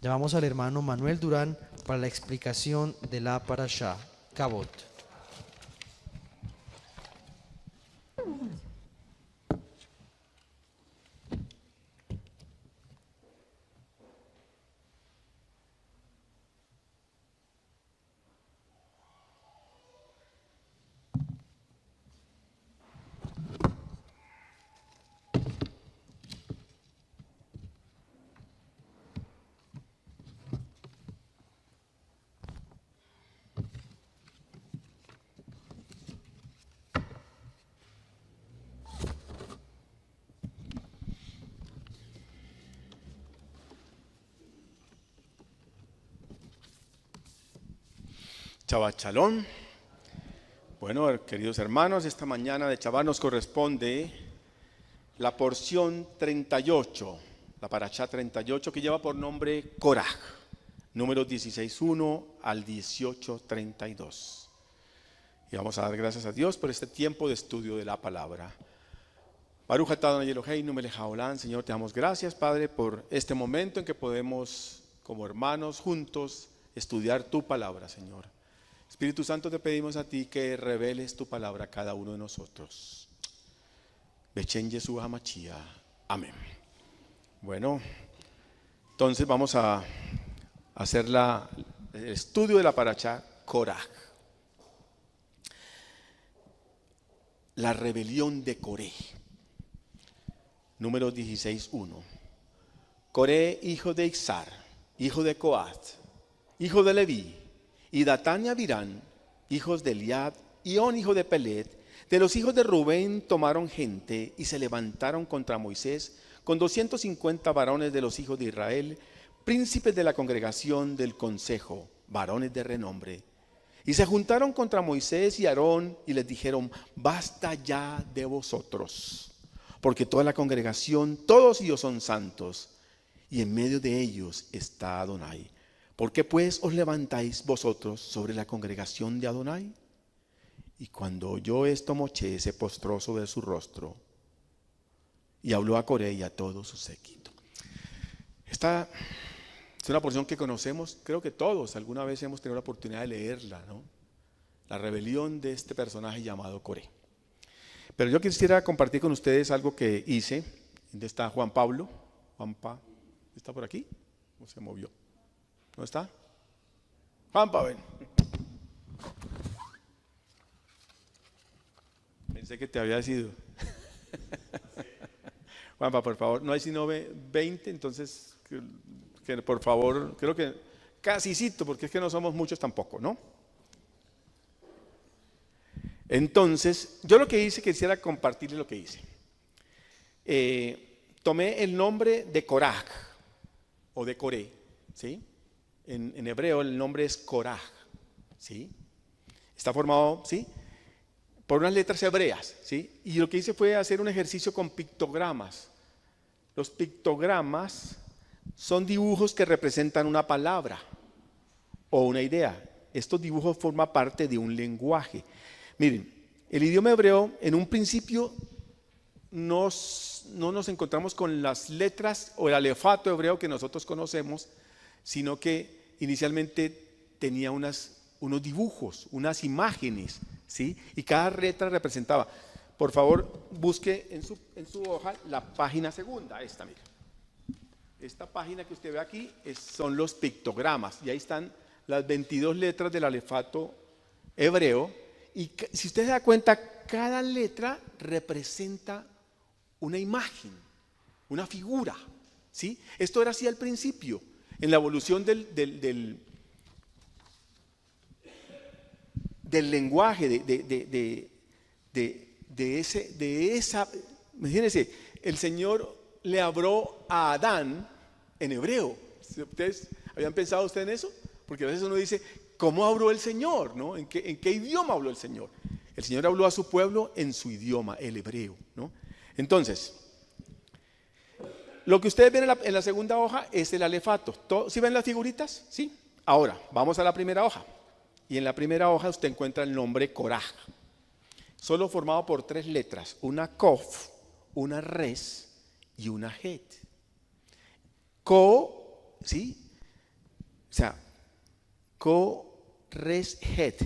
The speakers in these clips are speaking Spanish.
Llamamos al hermano Manuel Durán para la explicación de la parashá, Kabot. Shabbat Shalom. Bueno, queridos hermanos, esta mañana de Shabbat nos corresponde la porción 38, la parashá 38, que lleva por nombre Korah, números 16:1 al 18:32. Y vamos a dar gracias a Dios por este tiempo de estudio de la palabra. Baruch atah Adonai Eloheinu melech haolam. Señor, te damos gracias, Padre, por este momento en que podemos, como hermanos, juntos estudiar tu palabra, Señor. Espíritu Santo, te pedimos a ti que reveles tu palabra a cada uno de nosotros. Bechen Yeshua HaMashiach. Amén. Bueno, entonces vamos a hacer el estudio de la parashá Korah. La rebelión de Coré. Número 16:1. Coré, hijo de Ixar, hijo de Coat, hijo de Leví, y Datán y Abirán, hijos de Eliab, y On, hijo de Pelet, de los hijos de Rubén, tomaron gente y se levantaron contra Moisés con 250 varones de los hijos de Israel, príncipes de la congregación del consejo, varones de renombre. Y se juntaron contra Moisés y Aarón y les dijeron: basta ya de vosotros, porque toda la congregación, todos ellos son santos, y en medio de ellos está Adonai. ¿Por qué pues os levantáis vosotros sobre la congregación de Adonai? Y cuando oyó esto, Moshe se postró sobre su rostro y habló a Coré y a todo su séquito. Esta es una porción que conocemos, creo que todos alguna vez hemos tenido la oportunidad de leerla, ¿no? La rebelión de este personaje llamado Coré. Pero yo quisiera compartir con ustedes algo que hice. ¿Dónde está Juan Pablo? ¿Está por aquí? ¿O se movió? ¿No está? Juanpa, ven. Pensé que te había sido. Juanpa, por favor, no hay sino 20, entonces, que por favor, creo que casicito, porque es que no somos muchos tampoco, ¿no? Entonces, yo lo que hice, quisiera compartirles lo que hice. Tomé el nombre de Korah, o de Coré, ¿sí? En hebreo el nombre es Korah, ¿sí? Está formado, ¿sí?, por unas letras hebreas, ¿sí? Y lo que hice fue hacer un ejercicio con pictogramas. Los pictogramas son dibujos que representan una palabra o una idea. Estos dibujos forman parte de un lenguaje. Miren, el idioma hebreo en un principio no nos encontramos con las letras o el alefato hebreo que nosotros conocemos, sino que inicialmente tenía unos dibujos, unas imágenes, ¿sí? Y cada letra representaba. Por favor, busque en su hoja la página segunda, esta, mira. Esta página que usted ve aquí son los pictogramas, y ahí están las 22 letras del alefato hebreo. Y si usted se da cuenta, cada letra representa una imagen, una figura, ¿sí? Esto era así al principio. En la evolución del lenguaje, de esa, imagínense, el Señor le habló a Adán en hebreo. ¿Ustedes habían pensado en eso? Porque a veces uno dice, ¿cómo habló el Señor? ¿No? ¿En qué idioma habló el Señor? El Señor habló a su pueblo en su idioma, el hebreo, ¿no? Entonces, lo que ustedes ven en la segunda hoja es el alefato. ¿Sí ven las figuritas? Sí. Ahora, vamos a la primera hoja. Y en la primera hoja usted encuentra el nombre Korah. Solo formado por 3 letras. Una Kof, una Res y una Het. Ko, ¿sí?, O sea, Koreshet,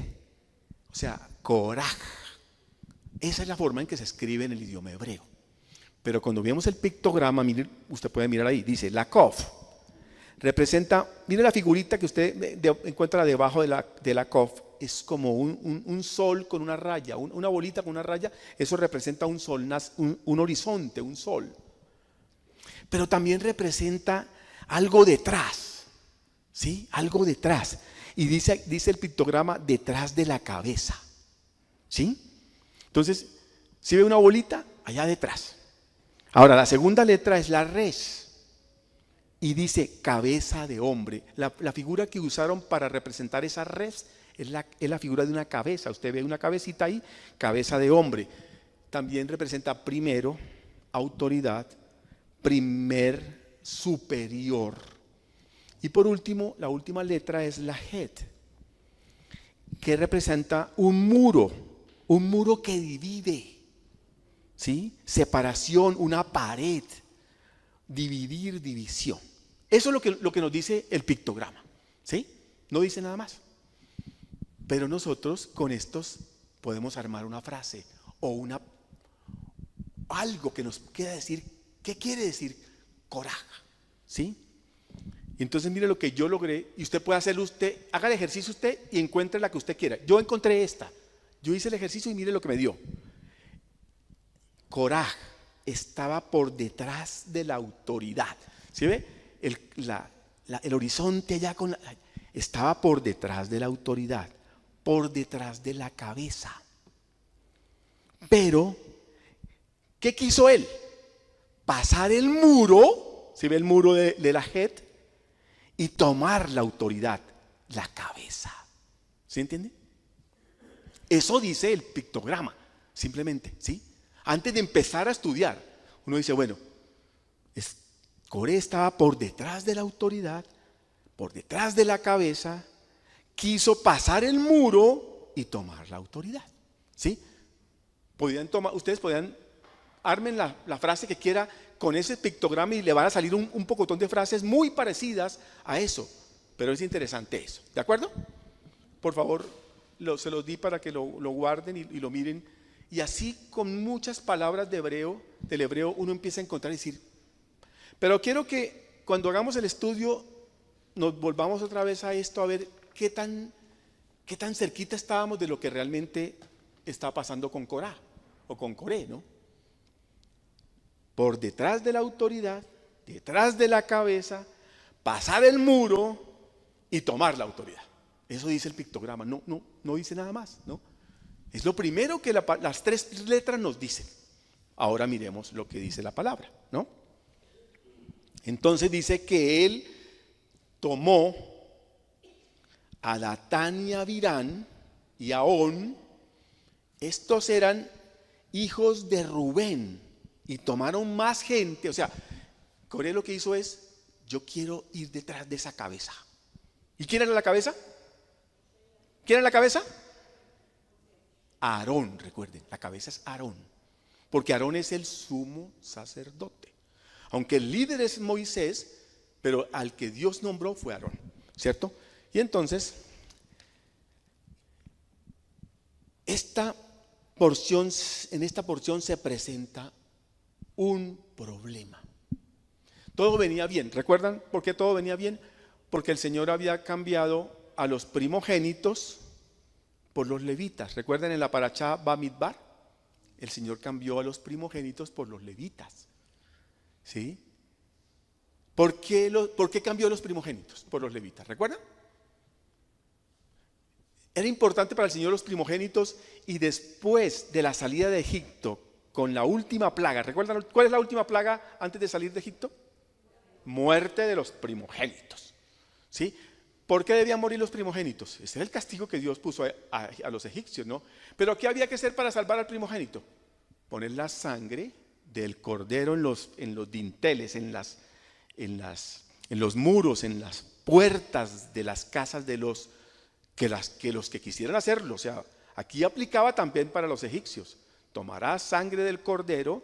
o sea, Koraj. Esa es la forma en que se escribe en el idioma hebreo. Pero cuando vemos el pictograma, mire, usted puede mirar ahí, dice la Kof. Representa, mire la figurita que usted encuentra debajo de la Kof. Es como un sol con una raya, una bolita con una raya. Eso representa un sol, un horizonte, un sol. Pero también representa algo detrás, ¿sí? Algo detrás. Y dice el pictograma detrás de la cabeza, ¿sí? Entonces, si ve una bolita, allá detrás. Ahora, la segunda letra es la res. Y dice cabeza de hombre. La figura que usaron para representar esa res es la figura de una cabeza. Usted ve una cabecita ahí, cabeza de hombre. También representa primero, autoridad, primer, superior. Y por último, la última letra es la het, que representa un muro que divide, ¿sí? Separación, una pared, dividir, división. Eso es lo que nos dice el pictograma, ¿sí? No dice nada más. Pero nosotros con estos podemos armar una frase o algo que nos quiera decir, ¿qué quiere decir coraje? ¿Sí? Entonces mire lo que yo logré y usted puede hacerlo haga el ejercicio usted y encuentre la que usted quiera. Yo encontré esta. Yo hice el ejercicio y mire lo que me dio. Koraj estaba por detrás de la autoridad. ¿Sí ve? El horizonte allá estaba por detrás de la autoridad, por detrás de la cabeza. Pero, ¿qué quiso él? Pasar el muro, ¿sí ve el muro de la Het? Y tomar la autoridad, la cabeza. ¿Sí entiende? Eso dice el pictograma, simplemente, ¿sí? Antes de empezar a estudiar, uno dice, bueno, Coré estaba por detrás de la autoridad, por detrás de la cabeza, quiso pasar el muro y tomar la autoridad, ¿sí? Ustedes podían, armen la frase que quiera con ese pictograma y le van a salir un pocotón de frases muy parecidas a eso, pero es interesante eso, ¿de acuerdo? Por favor, se los di para que lo guarden y lo miren. Y así con muchas palabras del hebreo uno empieza a encontrar y decir, pero quiero que cuando hagamos el estudio nos volvamos otra vez a esto, a ver qué tan cerquita estábamos de lo que realmente está pasando con Corá o con Coré, ¿no? Por detrás de la autoridad, detrás de la cabeza, pasar el muro y tomar la autoridad. Eso dice el pictograma, no dice nada más, ¿no? Es lo primero que las tres letras nos dicen. Ahora miremos lo que dice la palabra, ¿no? Entonces dice que él tomó a Datán y Abirán y a On. Estos eran hijos de Rubén y tomaron más gente. O sea, Coré lo que hizo es, yo quiero ir detrás de esa cabeza. ¿Y quién era la cabeza? ¿Quién era la cabeza? Aarón, recuerden, la cabeza es Aarón, porque Aarón es el sumo sacerdote. Aunque el líder es Moisés, pero al que Dios nombró fue Aarón, ¿cierto? Y entonces, en esta porción se presenta un problema. Todo venía bien, ¿recuerdan por qué todo venía bien? Porque el Señor había cambiado a los primogénitos por los levitas. ¿Recuerdan en la parashá Bamidbar? El Señor cambió a los primogénitos por los levitas. ¿Sí? ¿Por qué cambió a los primogénitos por los levitas? ¿Recuerdan? Era importante para el Señor los primogénitos y después de la salida de Egipto con la última plaga. ¿Recuerdan cuál es la última plaga antes de salir de Egipto? Muerte de los primogénitos. ¿Sí? ¿Por qué debían morir los primogénitos? Ese era el castigo que Dios puso a los egipcios, ¿no? Pero ¿qué había que hacer para salvar al primogénito? Poner la sangre del cordero en los dinteles, en los muros, en las puertas de las casas de los que quisieran hacerlo. O sea, aquí aplicaba también para los egipcios. Tomarás sangre del cordero,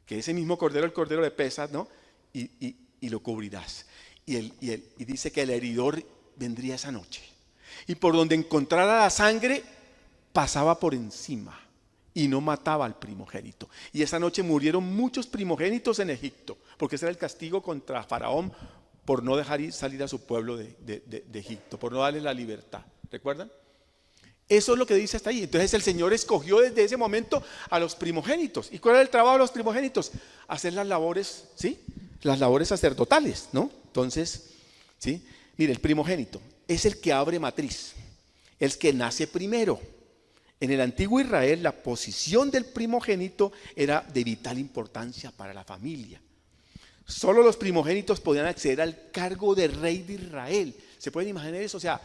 que ese mismo cordero, el cordero de Pesas, ¿no? Y lo cubrirás. y dice que el heridor vendría esa noche. Y por donde encontrara la sangre, pasaba por encima y no mataba al primogénito. Y esa noche murieron muchos primogénitos en Egipto, porque ese era el castigo contra Faraón por no dejar salir a su pueblo de Egipto, por no darle la libertad. ¿Recuerdan? Eso es lo que dice hasta ahí. Entonces el Señor escogió desde ese momento a los primogénitos. ¿Y cuál era el trabajo de los primogénitos? Hacer las labores, ¿sí? Las labores sacerdotales, ¿no? Entonces, ¿sí? Mire, el primogénito es el que abre matriz, el que nace primero. En el antiguo Israel la posición del primogénito era de vital importancia para la familia. Solo los primogénitos podían acceder al cargo de rey de Israel. ¿Se pueden imaginar eso? O sea,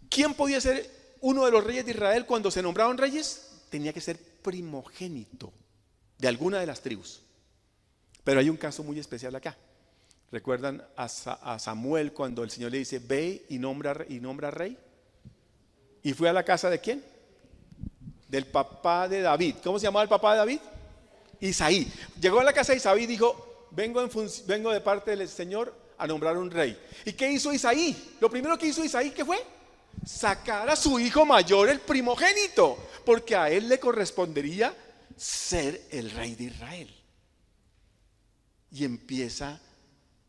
¿quién podía ser uno de los reyes de Israel cuando se nombraban reyes? Tenía que ser primogénito de alguna de las tribus. Pero hay un caso muy especial acá. ¿Recuerdan a Samuel cuando el Señor le dice, ve y nombra rey? ¿Y fue a la casa de quién? Del papá de David. ¿Cómo se llamaba el papá de David? Isaí. Llegó a la casa de Isaí y dijo, vengo de parte del Señor a nombrar un rey. ¿Y qué hizo Isaí? Lo primero que hizo Isaí, ¿qué fue? Sacar a su hijo mayor, el primogénito, porque a él le correspondería ser el rey de Israel. Y empieza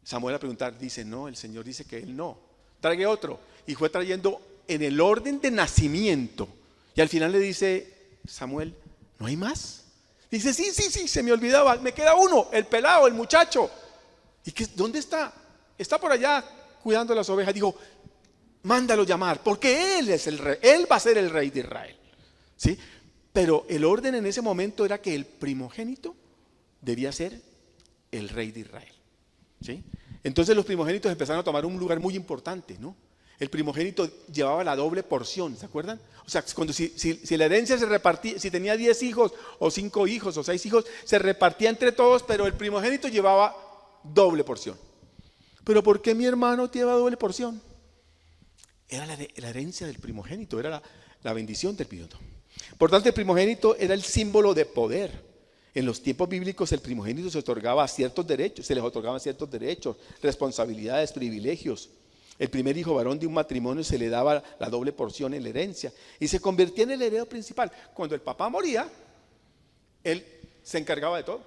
Samuel a preguntar, dice, no, el Señor dice que él no. Trague otro. Y fue trayendo en el orden de nacimiento. Y al final le dice Samuel, ¿no hay más? Dice, sí, se me olvidaba, me queda uno, el pelado, el muchacho. ¿Y dónde está? Está por allá cuidando las ovejas. Dijo, mándalo llamar, porque él es el rey, él va a ser el rey de Israel. ¿Sí? Pero el orden en ese momento era que el primogénito debía ser el rey de Israel. ¿Sí? Entonces los primogénitos empezaron a tomar un lugar muy importante, ¿no? El primogénito llevaba la doble porción, ¿se acuerdan? O sea, cuando si la herencia se repartía, si tenía 10 hijos o 5 hijos o 6 hijos, se repartía entre todos, pero el primogénito llevaba doble porción. ¿Pero por qué mi hermano lleva doble porción? Era la herencia del primogénito, era la bendición del primogénito. Por tanto, el primogénito era el símbolo de poder. En los tiempos bíblicos el primogénito se les otorgaban ciertos derechos, responsabilidades, privilegios. El primer hijo varón de un matrimonio se le daba la doble porción en la herencia y se convertía en el heredero principal. Cuando el papá moría, él se encargaba de todo.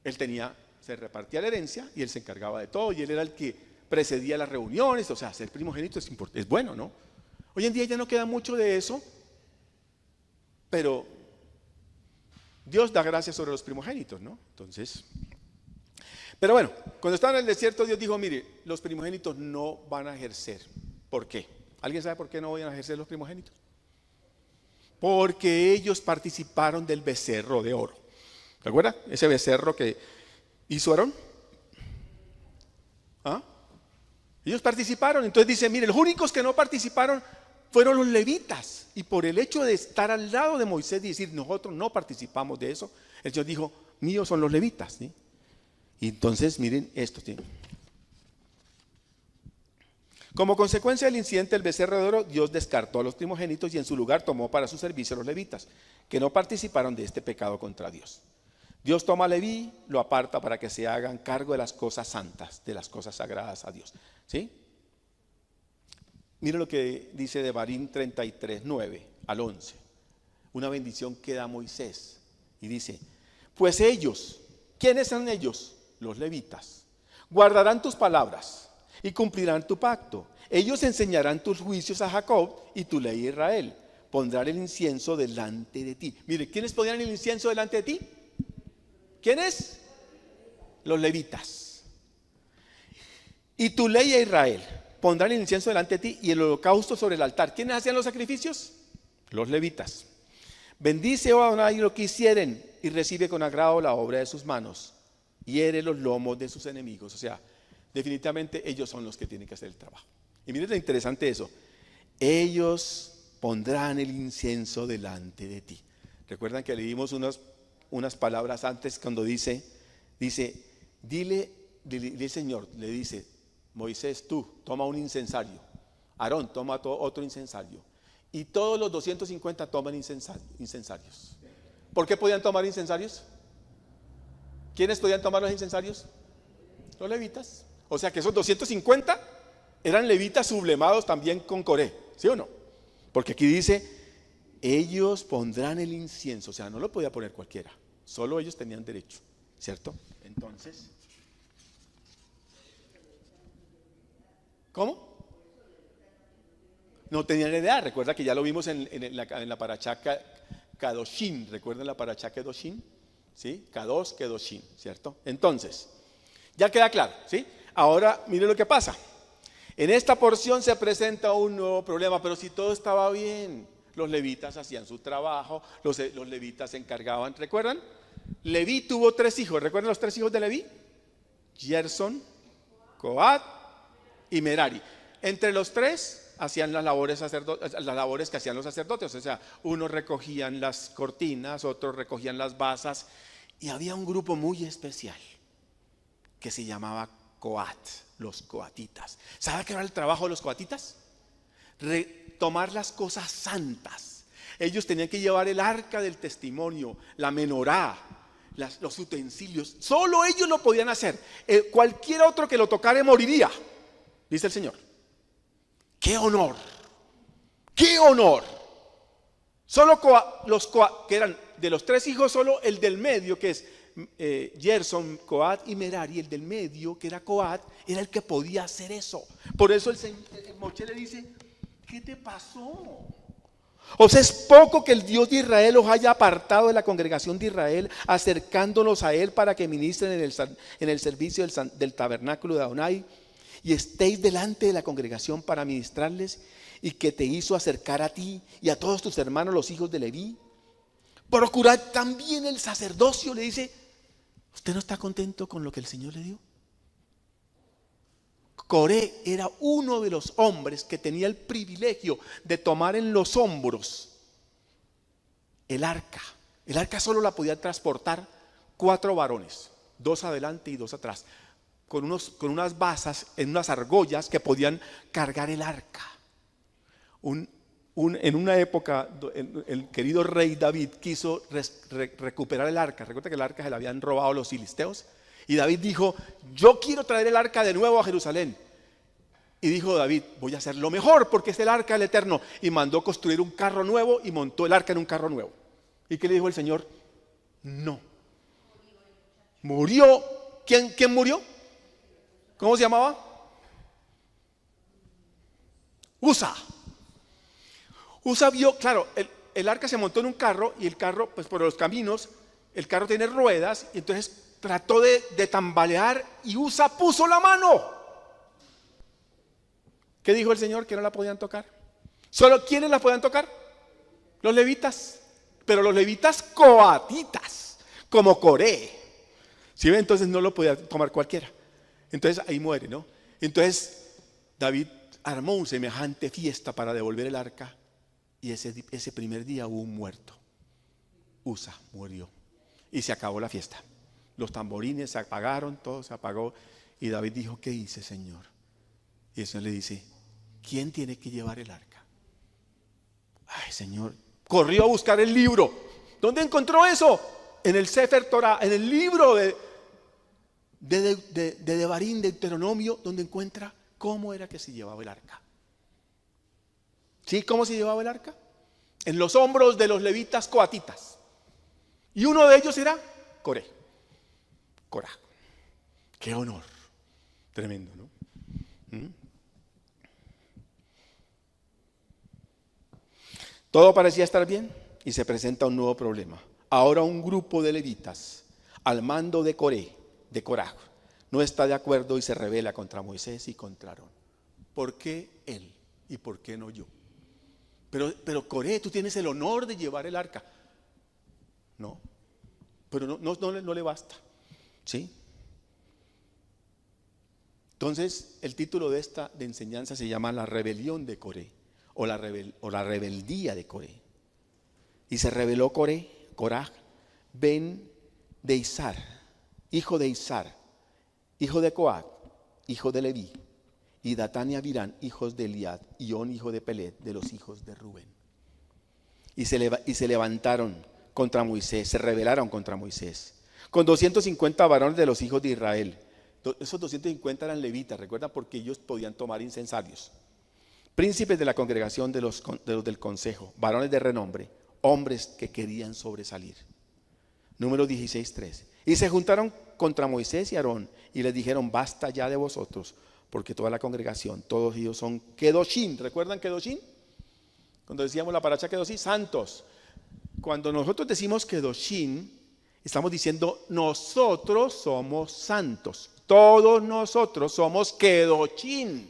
Se repartía la herencia y él se encargaba de todo y él era el que precedía las reuniones. O sea, ser primogénito es bueno, ¿no? Hoy en día ya no queda mucho de eso, pero Dios da gracias sobre los primogénitos, ¿no? Entonces, pero bueno, cuando estaban en el desierto, Dios dijo, mire, los primogénitos no van a ejercer. ¿Por qué? ¿Alguien sabe por qué no van a ejercer los primogénitos? Porque ellos participaron del becerro de oro. ¿Recuerda? Ese becerro que hizo Aarón. ¿Ah? Ellos participaron. Entonces dice, mire, los únicos que no participaron fueron los levitas. Y por el hecho de estar al lado de Moisés y decir, nosotros no participamos de eso, el Señor dijo, míos son los levitas, ¿sí? Y entonces miren esto, ¿sí? Como consecuencia del incidente del becerro de oro, Dios descartó a los primogénitos y en su lugar tomó para su servicio a los levitas, que no participaron de este pecado contra Dios. Dios toma a Leví, lo aparta para que se hagan cargo de las cosas santas, de las cosas sagradas a Dios. ¿Sí? Mire lo que dice Devarim 33, 9 al 11. Una bendición que da Moisés. Y dice, pues ellos, ¿quiénes son ellos? Los levitas. Guardarán tus palabras y cumplirán tu pacto. Ellos enseñarán tus juicios a Jacob y tu ley a Israel. Pondrán el incienso delante de ti. Mire, ¿quiénes pondrán el incienso delante de ti? ¿Quiénes? Los levitas. Y tu ley a Israel. Pondrán el incienso delante de ti y el holocausto sobre el altar. ¿Quiénes hacían los sacrificios? Los levitas. Bendice, oh Adonai, lo que hicieren y recibe con agrado la obra de sus manos. Hiere los lomos de sus enemigos. O sea, definitivamente ellos son los que tienen que hacer el trabajo. Y miren lo interesante eso. Ellos pondrán el incienso delante de ti. Recuerdan que leímos unas palabras antes cuando dice, dile Señor, le dice, Moisés, tú toma un incensario. Aarón toma otro incensario. Y todos los 250 toman incensarios. ¿Por qué podían tomar incensarios? ¿Quiénes podían tomar los incensarios? Los levitas. O sea que esos 250 eran levitas sublemados también con Coré, ¿sí o no? Porque aquí dice, ellos pondrán el incienso, o sea, no lo podía poner cualquiera, solo ellos tenían derecho, ¿cierto? Entonces, ¿cómo? No tenían idea, recuerda que ya lo vimos en la parashá Kadoshim, ¿recuerdan la parashá Kadoshim? ¿Sí? Kadosh, Kadoshim, ¿cierto? Entonces, ya queda claro, ¿sí? Ahora, mire lo que pasa. En esta porción se presenta un nuevo problema, pero si todo estaba bien, los levitas hacían su trabajo, los levitas se encargaban, ¿recuerdan? Leví tuvo 3 hijos, ¿recuerdan los 3 hijos de Leví? Gerson, Coat y Merari. Entre los 3 hacían las labores que hacían los sacerdotes, o sea, unos recogían las cortinas, otros recogían las basas, y había un grupo muy especial que se llamaba Coat, los coatitas. ¿Sabe qué era el trabajo de los coatitas? Tomar las cosas santas. Ellos tenían que llevar el arca del testimonio, la menorá, los utensilios. Solo ellos lo podían hacer. Cualquier otro que lo tocara moriría, dice el Señor. ¡Qué honor! ¡Qué honor! Solo que eran de los 3 hijos, solo el del medio, que es Gerson, Coat y Merari, el del medio, que era Coat, era el que podía hacer eso. Por eso el Moshe le dice, ¿qué te pasó? O sea, es poco que el Dios de Israel os haya apartado de la congregación de Israel, acercándonos a Él para que ministren en el servicio del tabernáculo de Adonai, y estéis delante de la congregación para ministrarles, y que te hizo acercar a ti y a todos tus hermanos, los hijos de Leví. Procurad también el sacerdocio, le dice. ¿Usted no está contento con lo que el Señor le dio? Coré era uno de los hombres que tenía el privilegio de tomar en los hombros el arca. El arca solo la podían transportar 4 varones, 2 adelante y 2 atrás, con unas basas en unas argollas que podían cargar el arca. En una época, el querido rey David quiso recuperar el arca. Recuerda que el arca se la habían robado los filisteos. Y David dijo, yo quiero traer el arca de nuevo a Jerusalén. Y dijo David, voy a hacer lo mejor porque es el arca del Eterno. Y mandó construir un carro nuevo y montó el arca en un carro nuevo. ¿Y qué le dijo el Señor? No. Murió. ¿Quién murió? ¿Cómo se llamaba? Usa. Usa vio, claro, el arca se montó en un carro y el carro, pues por los caminos, el carro tiene ruedas y entonces trató de tambalear y Usa puso la mano. ¿Qué dijo el Señor? Que no la podían tocar. ¿Solo quiénes la podían tocar? Los levitas, pero los levitas coatitas, como Coré. ¿Sí ven? Entonces no lo podía tomar cualquiera. Entonces ahí muere, ¿no? Entonces David armó un semejante fiesta para devolver el arca. Y ese primer día hubo un muerto. Usa murió. Y se acabó la fiesta. Los tamborines se apagaron, todo se apagó. Y David dijo, ¿qué hice, Señor? Y el Señor le dice, ¿quién tiene que llevar el arca? Ay, Señor. Corrió a buscar el libro. ¿Dónde encontró eso? En el Sefer Torah, en el libro de Devarim, de Deuteronomio, donde encuentra cómo era que se llevaba el arca. ¿Sí? ¿Cómo se llevaba el arca? En los hombros de los levitas coatitas. Y uno de ellos era Coré. Corá. Qué honor. Tremendo, ¿no? Todo parecía estar bien y se presenta un nuevo problema. Ahora un grupo de levitas al mando de Corá, no está de acuerdo y se rebela contra Moisés y contra Aarón. ¿Por qué él y por qué no yo? Pero Coré, tú tienes el honor de llevar el arca. No, pero no le basta. ¿Sí? Entonces, el título de esta enseñanza se llama La rebelión de Coré, o la rebeldía de Coré. Y se rebeló Corá, ben de Izar, hijo de Izar, hijo de Coat, hijo de Leví, y Datán y Abirán, hijos de Eliad, y On, hijo de Pelet, de los hijos de Rubén. Y se levantaron contra Moisés, se rebelaron contra Moisés, con 250 varones de los hijos de Israel, Esos 250 eran levitas, ¿recuerdan? Porque ellos podían tomar incensarios. Príncipes de la congregación de los del consejo, varones de renombre, hombres que querían sobresalir. Número 16:3. Y se juntaron contra Moisés y Aarón y les dijeron: basta ya de vosotros, porque toda la congregación, todos ellos son kedoshim. ¿Recuerdan kedoshim? Cuando decíamos la paracha kedoshim, santos. Cuando nosotros decimos kedoshim, estamos diciendo nosotros somos santos. Todos nosotros somos kedoshim.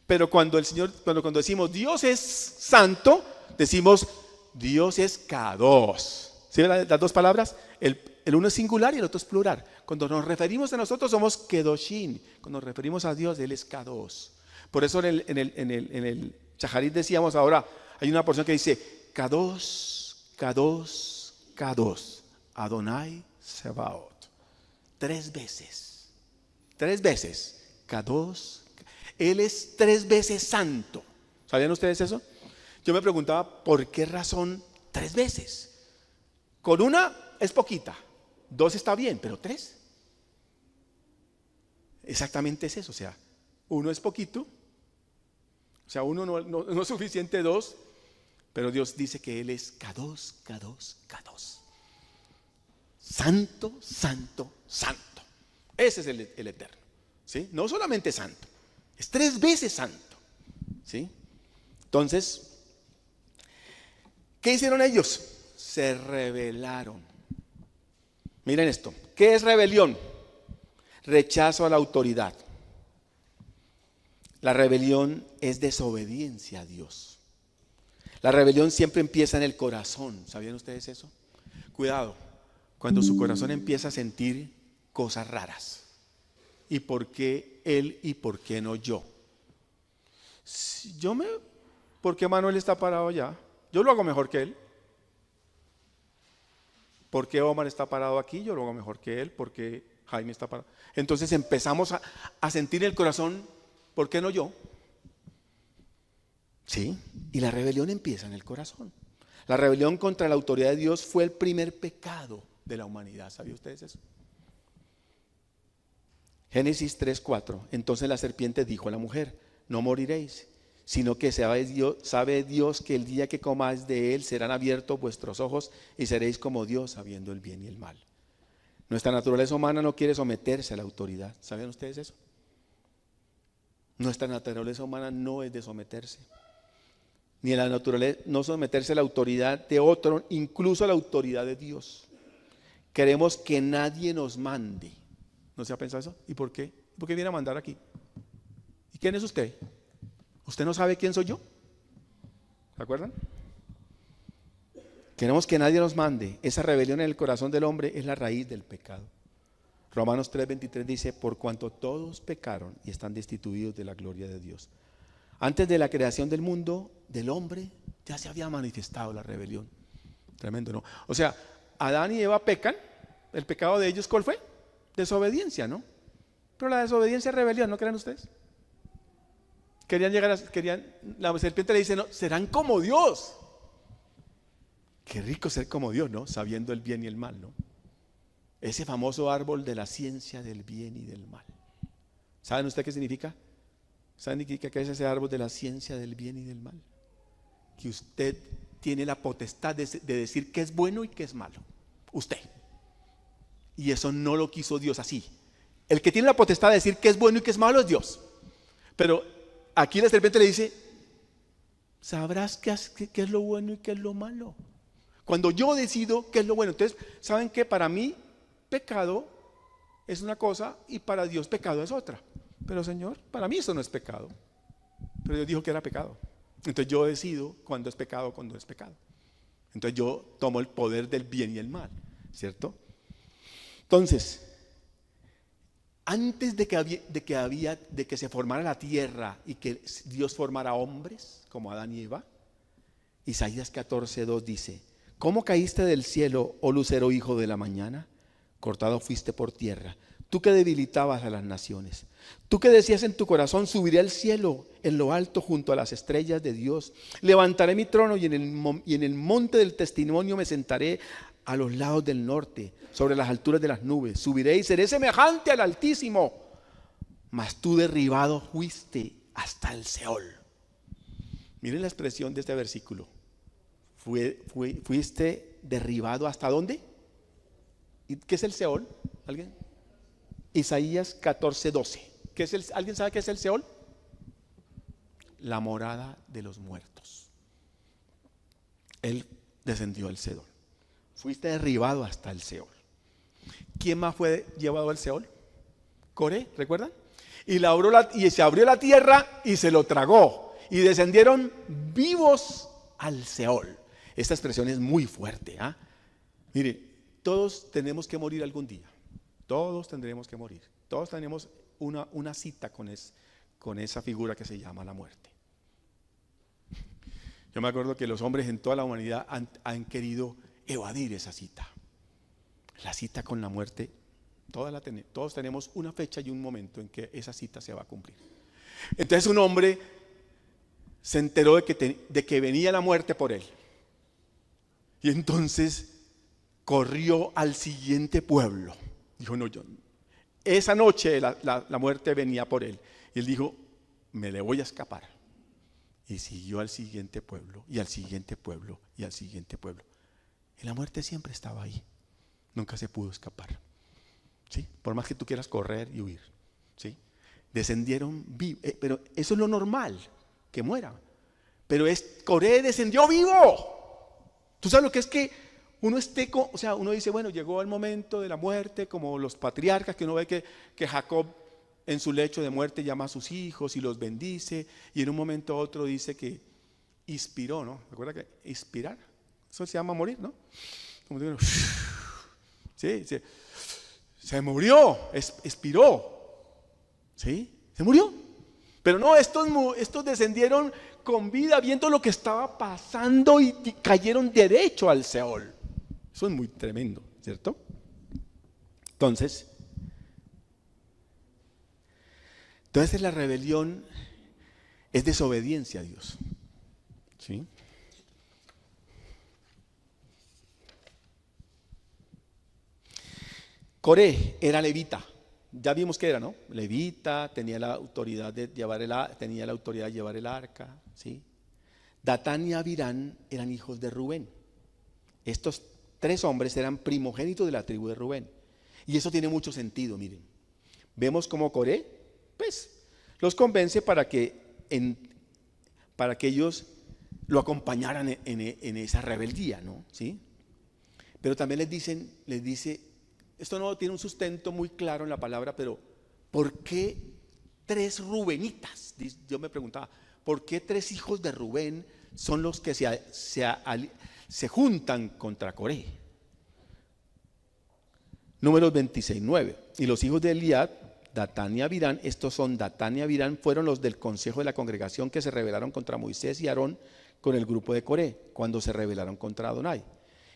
Pero cuando decimos Dios es santo, decimos Dios es kadosh. ¿Sí ven las dos palabras? El uno es singular y el otro es plural. Cuando nos referimos a nosotros somos kedoshim. Cuando nos referimos a Dios, Él es kadosh. Por eso en el Shacharit decíamos ahora, hay una porción que dice kadosh, kadosh, kadosh, Adonai Sebaot. 3 veces. 3 veces. Kadosh. Él es 3 veces santo. ¿Sabían ustedes eso? Yo me preguntaba, ¿por qué razón 3 veces? Con una es poquita, 2 está bien, pero 3. Exactamente es eso, o sea, 1 es poquito, o sea, 1 no es suficiente, 2, pero Dios dice que Él es kadosh, kadosh, kadosh. Santo, santo, santo. Ese es el eterno, ¿sí? No solamente santo, es 3 veces santo, ¿sí? Entonces, ¿qué hicieron ellos? Se rebelaron. Miren esto, ¿qué es rebelión? Rechazo a la autoridad. La rebelión es desobediencia a Dios. La rebelión siempre empieza en el corazón. ¿Sabían ustedes eso? Cuidado, cuando su corazón empieza a sentir cosas raras. ¿Y por qué él y por qué no yo? ¿Por qué Manuel está parado allá? Yo lo hago mejor que él. ¿Por qué Omar está parado aquí? Yo lo hago mejor que él. ¿Por qué Jaime está parado? Entonces empezamos a sentir en el corazón, ¿por qué no yo? ¿Sí? Y la rebelión empieza en el corazón. La rebelión contra la autoridad de Dios fue el primer pecado de la humanidad. ¿Sabían ustedes eso? Génesis 3:4. Entonces la serpiente dijo a la mujer: no moriréis, sino que sabe Dios que el día que comáis de él serán abiertos vuestros ojos y seréis como Dios, sabiendo el bien y el mal. Nuestra naturaleza humana no quiere someterse a la autoridad. ¿Sabían ustedes eso? Nuestra naturaleza humana no es de someterse. Ni en la naturaleza, no someterse a la autoridad de otro, incluso a la autoridad de Dios. Queremos que nadie nos mande. ¿No se ha pensado eso? ¿Y por qué? ¿Por qué viene a mandar aquí? ¿Y quién es usted? ¿Usted no sabe quién soy yo? ¿Se acuerdan? Queremos que nadie nos mande. Esa rebelión en el corazón del hombre es la raíz del pecado. Romanos 3:23 dice: por cuanto todos pecaron y están destituidos de la gloria de Dios. Antes de la creación del mundo, del hombre, ya se había manifestado la rebelión. Tremendo, ¿no? O sea, Adán y Eva pecan. ¿El pecado de ellos cuál fue? Desobediencia, ¿no? Pero la desobediencia es rebelión, ¿no creen ustedes? La serpiente le dice: no, serán como Dios. Qué rico ser como Dios, ¿no? Sabiendo el bien y el mal, ¿no? Ese famoso árbol de la ciencia del bien y del mal. ¿Saben ustedes qué significa? ¿Saben qué es ese árbol de la ciencia del bien y del mal? Que usted tiene la potestad de decir qué es bueno y qué es malo. Usted. Y eso no lo quiso Dios así. El que tiene la potestad de decir qué es bueno y qué es malo es Dios. Pero aquí la serpiente le dice: sabrás qué es lo bueno y qué es lo malo. Cuando yo decido qué es lo bueno. Entonces, ¿saben qué? Para mí, pecado es una cosa y para Dios pecado es otra. Pero Señor, para mí eso no es pecado. Pero Dios dijo que era pecado. Entonces yo decido cuándo es pecado, cuándo es pecado. Entonces yo tomo el poder del bien y el mal, ¿cierto? Entonces, antes de que se formara la tierra y que Dios formara hombres como Adán y Eva, Isaías 14:2 dice: ¿cómo caíste del cielo, oh lucero hijo de la mañana? Cortado fuiste por tierra, tú que debilitabas a las naciones. Tú que decías en tu corazón: subiré al cielo, en lo alto junto a las estrellas de Dios. Levantaré mi trono y en el monte del testimonio me sentaré a los lados del norte, sobre las alturas de las nubes. Subiré y seré semejante al Altísimo. Mas tú derribado fuiste hasta el Seol. Miren la expresión de este versículo. Fuiste derribado ¿hasta dónde? ¿Y qué es el Seol? ¿Alguien? Isaías 14:12. ¿Alguien sabe qué es el Seol? La morada de los muertos. Él descendió al Seol. Fuiste derribado hasta el Seol. ¿Quién más fue llevado al Seol? Coré, ¿recuerdan? Y se abrió la tierra y se lo tragó. Y descendieron vivos al Seol. Esta expresión es muy fuerte. Mire, todos tenemos que morir algún día. Todos tendremos que morir. Todos tenemos una cita con esa figura que se llama la muerte. Yo me acuerdo que los hombres en toda la humanidad han querido evadir esa cita. La cita con la muerte, todos tenemos una fecha y un momento en que esa cita se va a cumplir. Entonces un hombre se enteró de que venía la muerte por él. Y entonces corrió al siguiente pueblo. Dijo, no, esa noche la muerte venía por él. Y él dijo, me le voy a escapar. Y siguió al siguiente pueblo, y al siguiente pueblo, y al siguiente pueblo. Y la muerte siempre estaba ahí. Nunca se pudo escapar. ¿Sí? Por más que tú quieras correr y huir. ¿Sí? Descendieron vivos. Pero eso es lo normal, que muera. Pero Coré descendió vivo. ¿Tú sabes lo que es que uno uno dice, bueno, llegó el momento de la muerte, como los patriarcas, que uno ve que Jacob en su lecho de muerte llama a sus hijos y los bendice, y en un momento a otro dice que inspiró, ¿no? ¿Recuerda que inspirar? Eso se llama morir, ¿no? Como digo, sí, se murió, expiró, ¿sí? Se murió. Pero no, estos descendieron con vida, viendo lo que estaba pasando y cayeron derecho al Seol. Eso es muy tremendo, ¿cierto? Entonces la rebelión es desobediencia a Dios. ¿Sí? Coré era levita. Ya vimos que era, ¿no? Levita, tenía la autoridad de llevar el arca, ¿sí? Datán y Abirán eran hijos de Rubén. Estos 3 hombres eran primogénitos de la tribu de Rubén. Y eso tiene mucho sentido, miren. Vemos cómo Coré, pues, los convence para que ellos lo acompañaran en esa rebeldía, ¿no? ¿Sí? Pero también les dice, esto no tiene un sustento muy claro en la palabra, pero ¿por qué 3 rubenitas? Yo me preguntaba, ¿por qué 3 hijos de Rubén son los que se juntan contra Coré? Números 26:9. Y los hijos de Eliad, Datán y Abirán, Datán y Abirán fueron los del consejo de la congregación que se rebelaron contra Moisés y Aarón con el grupo de Coré, cuando se rebelaron contra Adonai.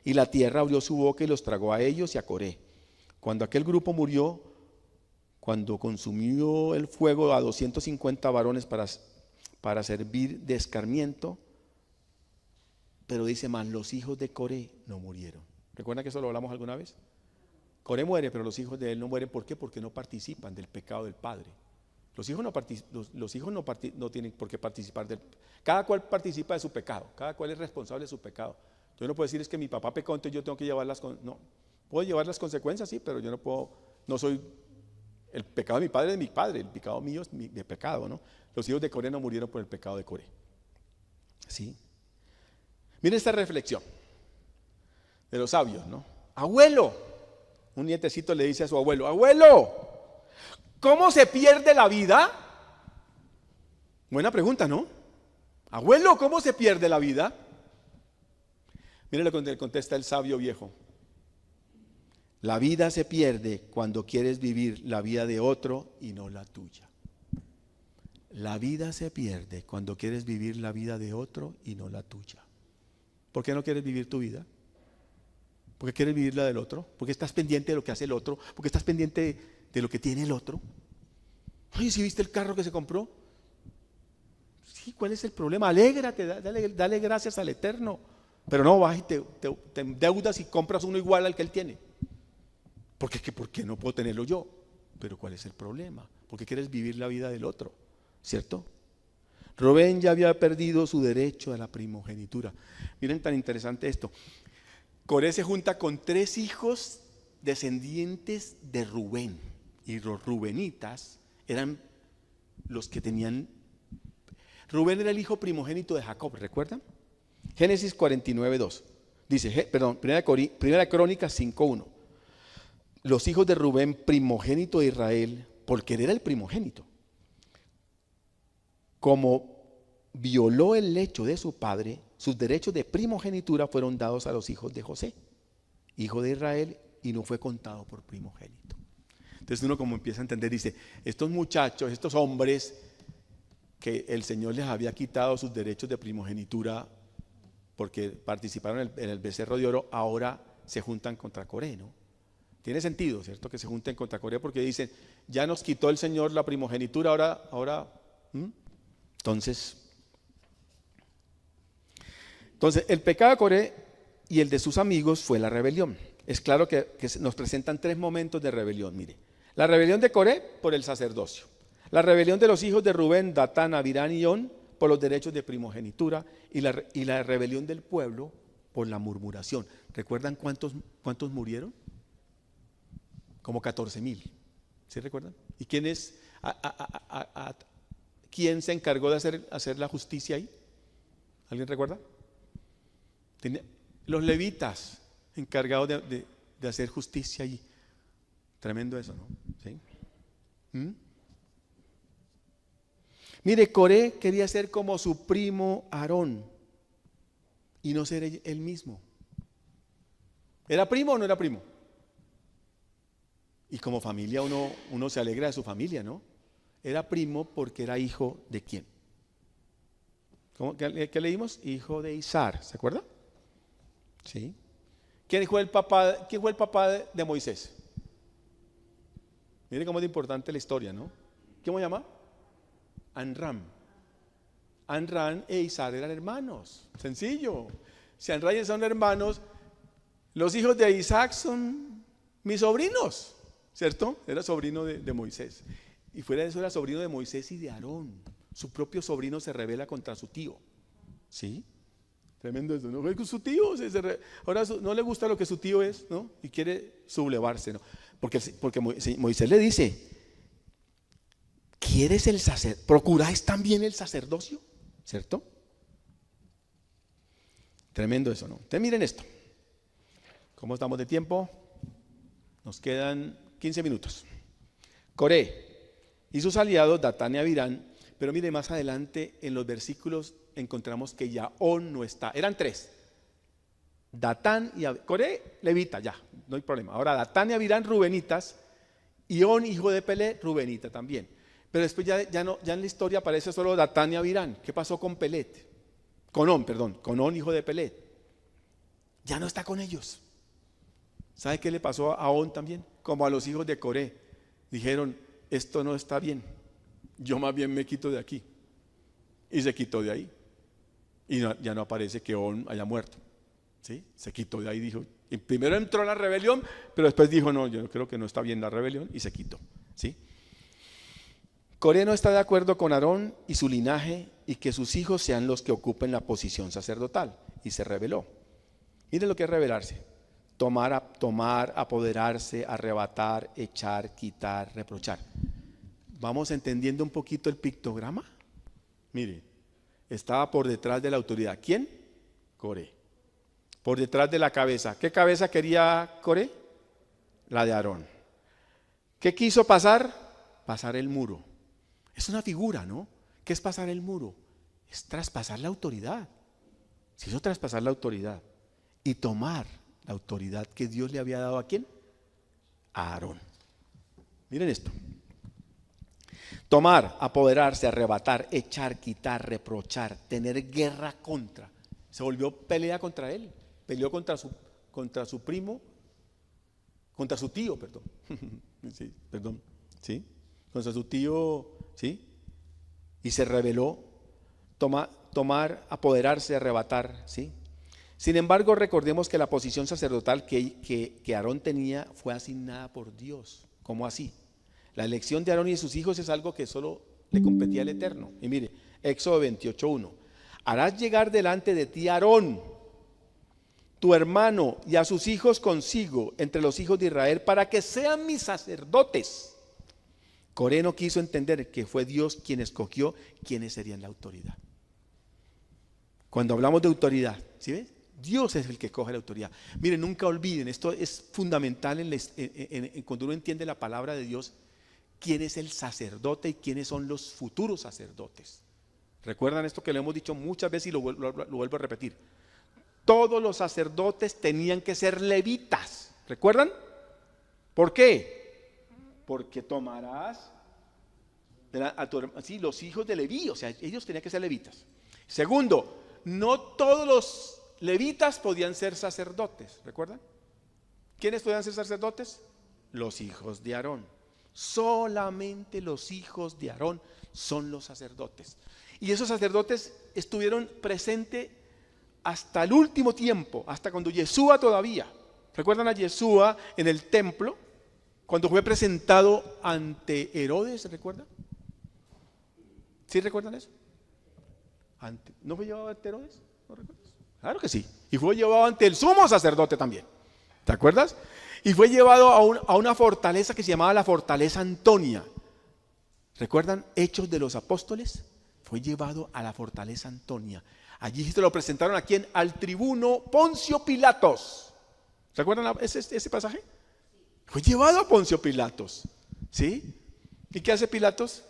Y la tierra abrió su boca y los tragó a ellos y a Coré. Cuando aquel grupo murió, cuando consumió el fuego a 250 varones para servir de escarmiento, pero dice más, los hijos de Coré no murieron. ¿Recuerdan que eso lo hablamos alguna vez? Coré muere, pero los hijos de él no mueren. ¿Por qué? Porque no participan del pecado del padre. Los hijos no tienen por qué participar cada cual participa de su pecado, cada cual es responsable de su pecado. Yo no puedo decir es que mi papá pecó, entonces yo tengo que llevar no, puedo llevar las consecuencias, sí, pero yo no soy, el pecado de mi padre es mi padre, el pecado mío es mi pecado, ¿no? Los hijos de Coré no murieron por el pecado de Coré. ¿Sí? Miren esta reflexión de los sabios, ¿no? Abuelo, un nietecito le dice a su abuelo, abuelo, ¿cómo se pierde la vida? Buena pregunta, ¿no? Abuelo, ¿cómo se pierde la vida? Miren lo que le contesta el sabio viejo. La vida se pierde cuando quieres vivir la vida de otro y no la tuya. La vida se pierde cuando quieres vivir la vida de otro y no la tuya. ¿Por qué no quieres vivir tu vida? ¿Por qué quieres vivir la del otro? ¿Por qué estás pendiente de lo que hace el otro? ¿Por qué estás pendiente de lo que tiene el otro? Ay, ¿sí viste el carro que se compró? Sí, ¿cuál es el problema? Alégrate, dale gracias al Eterno. Pero no vas y te endeudas y compras uno igual al que él tiene. Porque es que, ¿por qué no puedo tenerlo yo? Pero ¿cuál es el problema? Porque quieres vivir la vida del otro, ¿cierto? Rubén ya había perdido su derecho a la primogenitura. Miren tan interesante esto. Coré se junta con 3 hijos descendientes de Rubén. Y los rubenitas eran los que tenían... Rubén era el hijo primogénito de Jacob, ¿recuerdan? Génesis 49:2. Dice, Primera Crónica 5:1. Los hijos de Rubén, primogénito de Israel, porque él era el primogénito, como violó el lecho de su padre, sus derechos de primogenitura fueron dados a los hijos de José, hijo de Israel, y no fue contado por primogénito. Entonces uno como empieza a entender, dice, estos muchachos, estos hombres que el Señor les había quitado sus derechos de primogenitura porque participaron en el becerro de oro, ahora se juntan contra Coré, ¿no? Tiene sentido, ¿cierto? Que se junten contra Coré porque dicen, ya nos quitó el Señor la primogenitura, ahora. Entonces, el pecado de Coré y el de sus amigos fue la rebelión. Es claro que nos presentan 3 momentos de rebelión, mire. La rebelión de Coré por el sacerdocio. La rebelión de los hijos de Rubén, Datán, Abirán y On por los derechos de primogenitura. Y la rebelión del pueblo por la murmuración. ¿Recuerdan cuántos murieron? Como 14,000. ¿Sí recuerdan? ¿Y quién se encargó de hacer la justicia ahí? ¿Alguien recuerda? Los levitas encargados de hacer justicia ahí. Tremendo eso, ¿no? ¿Sí? Mire, Coré quería ser como su primo Aarón y no ser él mismo. ¿Era primo o no era primo? Y como familia uno se alegra de su familia, ¿no? Era primo porque era hijo de ¿quién? ¿Qué leímos? Hijo de Isar, ¿se acuerda? Sí. ¿Quién fue el papá de Moisés? Miren cómo es importante la historia, ¿no? ¿Cómo se llama? Amram. Amram e Isar eran hermanos. Sencillo. Si Amram y Isar son hermanos, los hijos de Isaac son mis sobrinos, ¿cierto? Era sobrino de Moisés. Y fuera de eso era sobrino de Moisés y de Aarón. Su propio sobrino se rebela contra su tío. ¿Sí? Tremendo eso, ¿no? Su tío ahora no le gusta lo que su tío es, ¿no? Y quiere sublevarse, ¿no? Porque Moisés le dice, ¿quieres el sacerdocio? ¿Procuráis también el sacerdocio? ¿Cierto? Tremendo eso, ¿no? Entonces miren esto. ¿Cómo estamos de tiempo? Nos quedan 15 minutos. Coré y sus aliados, Datán y Abirán, pero mire más adelante en los versículos encontramos que ya On no está. Eran 3. Datán y Abirán. Coré, levita, ya, no hay problema. Ahora Datán y Abirán, rubenitas, y On, hijo de Pelet, rubenita también. Pero después ya en la historia aparece solo Datán y Abirán. ¿Qué pasó con Pelet? Con On, hijo de Pelet. Ya no está con ellos. ¿Sabe qué le pasó a On también? Como a los hijos de Coré. Dijeron, esto no está bien. Yo más bien me quito de aquí. Y se quitó de ahí. Y ya no aparece que On haya muerto. ¿Sí? Se quitó de ahí, dijo. Y primero entró la rebelión, pero después dijo, no, yo creo que no está bien la rebelión, y se quitó. ¿Sí? Coré no está de acuerdo con Aarón y su linaje y que sus hijos sean los que ocupen la posición sacerdotal. Y se rebeló. Miren lo que es rebelarse. Tomar, apoderarse, arrebatar, echar, quitar, reprochar. ¿Vamos entendiendo un poquito el pictograma? Mire, estaba por detrás de la autoridad. ¿Quién? Coré. Por detrás de la cabeza. ¿Qué cabeza quería Coré? La de Aarón. ¿Qué quiso pasar? Pasar el muro. Es una figura, ¿no? ¿Qué es pasar el muro? Es traspasar la autoridad. Se hizo traspasar la autoridad y tomar la autoridad que Dios le había dado ¿a quién? A Aarón. Miren esto. Tomar, apoderarse, arrebatar, echar, quitar, reprochar, tener guerra contra. Se volvió pelea contra él. Peleó contra su primo, contra su tío, perdón. Sí, perdón. ¿Sí? Contra su tío, ¿sí? Y se rebeló. Tomar, apoderarse, arrebatar, ¿sí? Sin embargo, recordemos que la posición sacerdotal que Aarón tenía fue asignada por Dios. ¿Cómo así? La elección de Aarón y de sus hijos es algo que solo le competía al Eterno. Y mire, Éxodo 28:1. Harás llegar delante de ti a Aarón, tu hermano, y a sus hijos consigo, entre los hijos de Israel, para que sean mis sacerdotes. Coré no quiso entender que fue Dios quien escogió quiénes serían la autoridad. Cuando hablamos de autoridad, ¿sí ves? Dios es el que coge la autoridad. Miren, nunca olviden, esto es fundamental cuando uno entiende la palabra de Dios, quién es el sacerdote y quiénes son los futuros sacerdotes. ¿Recuerdan esto que lo hemos dicho muchas veces y lo vuelvo a repetir? Todos los sacerdotes tenían que ser levitas. ¿Recuerdan? ¿Por qué? Porque tomarás los hijos de Leví, o sea, ellos tenían que ser levitas. Segundo, no todos los levitas podían ser sacerdotes, ¿recuerdan? ¿Quiénes podían ser sacerdotes? Los hijos de Aarón. Solamente los hijos de Aarón son los sacerdotes. Y esos sacerdotes estuvieron presentes hasta el último tiempo, hasta cuando Yeshua todavía. ¿Recuerdan a Yeshua en el templo? Cuando fue presentado ante Herodes, ¿recuerdan? ¿Sí recuerdan eso? ¿No fue llevado ante Herodes? ¿No recuerdas? Claro que sí. Y fue llevado ante el sumo sacerdote también. ¿Te acuerdas? Y fue llevado a una fortaleza que se llamaba la fortaleza Antonia. ¿Recuerdan Hechos de los Apóstoles? Fue llevado a la fortaleza Antonia. Allí se lo presentaron a quién? Al tribuno Poncio Pilatos. ¿Recuerdan ese pasaje? Fue llevado a Poncio Pilatos. ¿Sí? ¿Y qué hace Pilatos?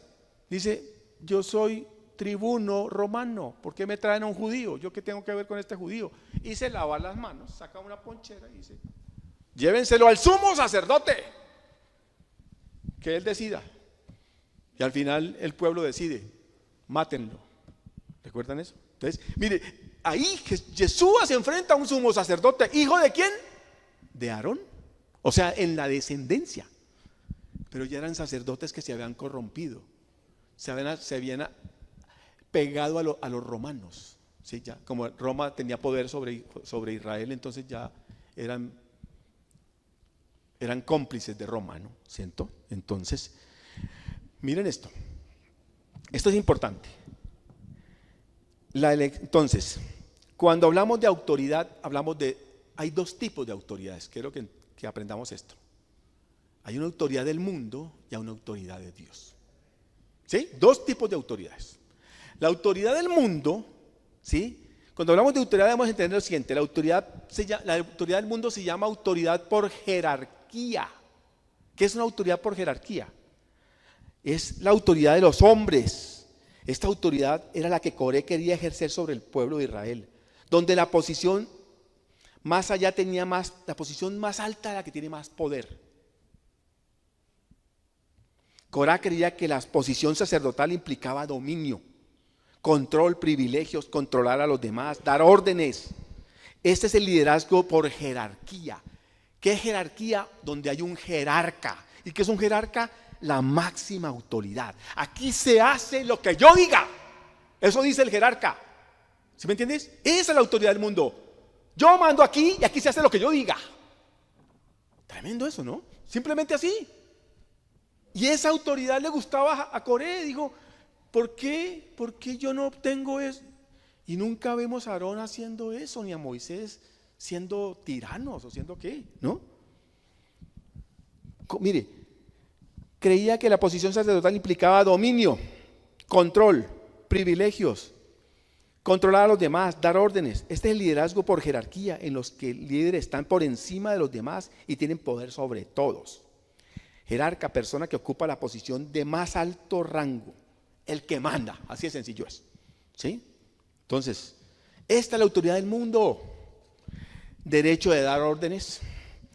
Dice, yo soy tribuno romano, ¿por qué me traen a un judío? ¿Yo qué tengo que ver con este judío? Y se lava las manos, saca una ponchera y dice, llévenselo al sumo sacerdote, que él decida. Y al final el pueblo decide, mátenlo. ¿Recuerdan eso? Entonces, mire, ahí Yeshua se enfrenta a un sumo sacerdote, ¿hijo de quién? De Aarón, o sea, en la descendencia. Pero ya eran sacerdotes que se habían corrompido, se habían pegado a los romanos, ¿sí? Ya, como Roma tenía poder sobre Israel, entonces ya eran cómplices de Roma, ¿no? ¿Cierto? Entonces, miren esto es importante. Entonces, cuando hablamos de autoridad, hay dos tipos de autoridades. Quiero que aprendamos esto. Hay una autoridad del mundo y hay una autoridad de Dios. ¿Sí? Dos tipos de autoridades. La autoridad del mundo, ¿sí? Cuando hablamos de autoridad debemos entender lo siguiente: la autoridad del mundo se llama autoridad por jerarquía. ¿Qué es una autoridad por jerarquía? Es la autoridad de los hombres. Esta autoridad era la que Coré quería ejercer sobre el pueblo de Israel, donde la posición más allá tenía la posición más alta, la que tiene más poder. Corá creía que la posición sacerdotal implicaba dominio, control, privilegios, controlar a los demás, dar órdenes. Este es el liderazgo por jerarquía. ¿Qué es jerarquía? Donde hay un jerarca. ¿Y qué es un jerarca? La máxima autoridad. Aquí se hace lo que yo diga. Eso dice el jerarca. ¿Sí me entiendes? Esa es la autoridad del mundo. Yo mando aquí y aquí se hace lo que yo diga. Tremendo eso, ¿no? Simplemente así. Y esa autoridad le gustaba a Coré. Dijo, ¿por qué yo no obtengo eso? Y nunca vemos a Aarón haciendo eso, ni a Moisés siendo tiranos o siendo qué, ¿no? Mire, creía que la posición sacerdotal implicaba dominio, control, privilegios, controlar a los demás, dar órdenes. Este es el liderazgo por jerarquía, en los que el líder están por encima de los demás y tienen poder sobre todos. Jerarca, persona que ocupa la posición de más alto rango, el que manda, así de sencillo es. ¿Sí? Entonces, esta es la autoridad del mundo. Derecho de dar órdenes,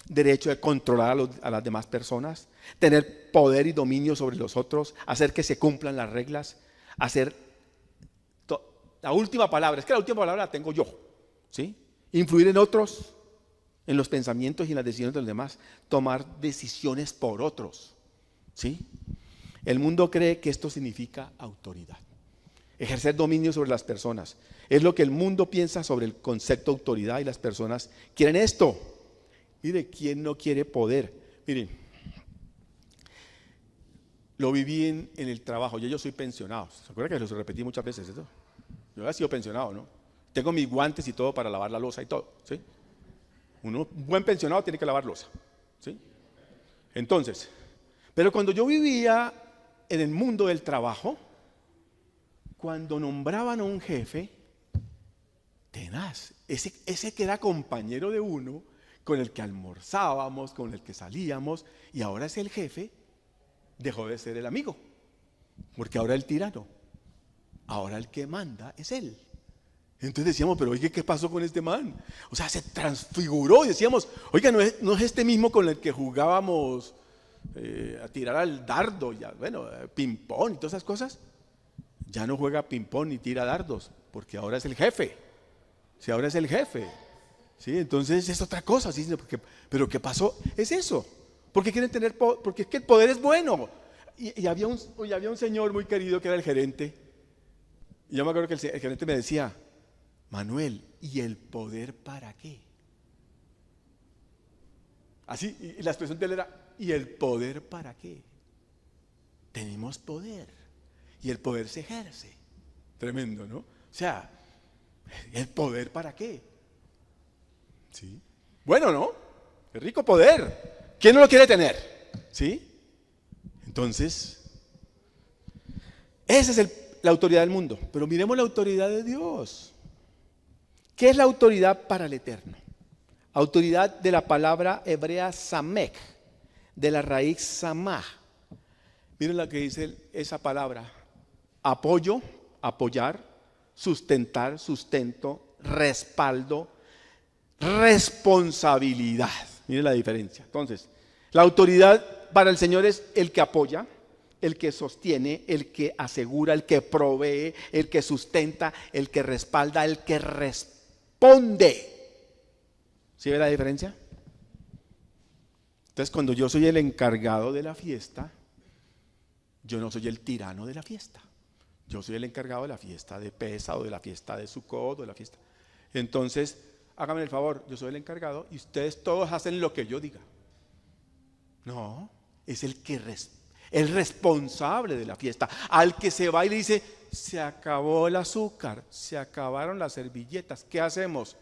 derecho de controlar a las demás personas, tener poder y dominio sobre los otros, hacer que se cumplan las reglas, hacer la última palabra. Es que la última palabra la tengo yo, ¿sí? Influir en otros, en los pensamientos y en las decisiones de los demás, tomar decisiones por otros, ¿sí? El mundo cree que esto significa autoridad. ejercer dominio sobre las personas. Es lo que el mundo piensa sobre el concepto de autoridad y las personas quieren esto. Mire, ¿quién no quiere poder? Miren, lo viví en el trabajo. Yo soy pensionado. ¿Se acuerdan que lo repetí muchas veces esto? Yo he sido pensionado, ¿no? Tengo mis guantes y todo para lavar la loza y todo, ¿sí? Un buen pensionado tiene que lavar loza, ¿sí? Entonces, pero cuando yo vivía en el mundo del trabajo, cuando nombraban a un jefe, tenaz, ese que era compañero de uno, con el que almorzábamos, con el que salíamos, y ahora es el jefe, dejó de ser el amigo, porque ahora el tirano, ahora el que manda es él. Entonces decíamos, pero oye, ¿qué pasó con este man? O sea, se transfiguró y decíamos, oiga, no es este mismo con el que jugábamos a tirar al dardo, ya, bueno, ping-pong y todas esas cosas. Ya no juega ping-pong ni tira dardos, porque ahora es el jefe. Si ahora es el jefe, ¿sí? Entonces es otra cosa, ¿sí? Pero ¿qué pasó? Es eso. Porque quieren tener poder, porque es que el poder es bueno. Y había un señor muy querido que era el gerente. Y yo me acuerdo que el gerente me decía, Manuel, ¿y el poder para qué? Así, y la expresión de él era, ¿y el poder para qué? Tenemos poder. Y el poder se ejerce. Tremendo, ¿no? O sea, ¿el poder para qué? ¿Sí? Bueno, ¿no? Qué rico poder. ¿Quién no lo quiere tener? ¿Sí? Entonces, esa es la autoridad del mundo. Pero miremos la autoridad de Dios. ¿Qué es la autoridad para el Eterno? Autoridad de la palabra hebrea samek, de la raíz samah. Miren lo que dice esa palabra. Apoyo, apoyar, sustentar, sustento, respaldo, responsabilidad. Miren la diferencia. Entonces, la autoridad para el Señor es el que apoya, el que sostiene, el que asegura, el que provee, el que sustenta, el que respalda, el que responde. ¿Sí ve la diferencia? Entonces, cuando yo soy el encargado de la fiesta, yo no soy el tirano de la fiesta. Yo soy el encargado de la fiesta de Pesa o de la fiesta de Sukkot o de la fiesta. Entonces, háganme el favor, yo soy el encargado y ustedes todos hacen lo que yo diga. No, es el responsable de la fiesta. Al que se va y le dice, se acabó el azúcar, se acabaron las servilletas, ¿qué hacemos?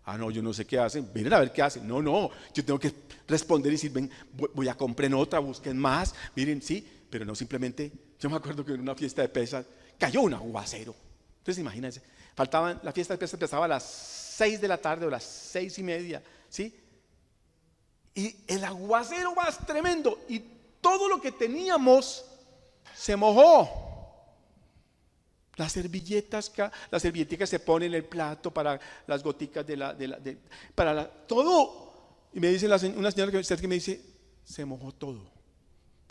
Ah, no, yo no sé qué hacen, miren a ver qué hacen. No, yo tengo que responder y decir, ven, voy a comprar otra, busquen más, miren, sí, pero no simplemente. Yo me acuerdo que en una fiesta de pesas cayó un aguacero. Entonces imagínense, la fiesta de pesas empezaba a las 6 de la tarde o a las 6:30, ¿sí? Y el aguacero más tremendo y todo lo que teníamos se mojó. Las servilletas se ponen en el plato para las goticas todo. Y me dice una señora que me dice, se mojó todo.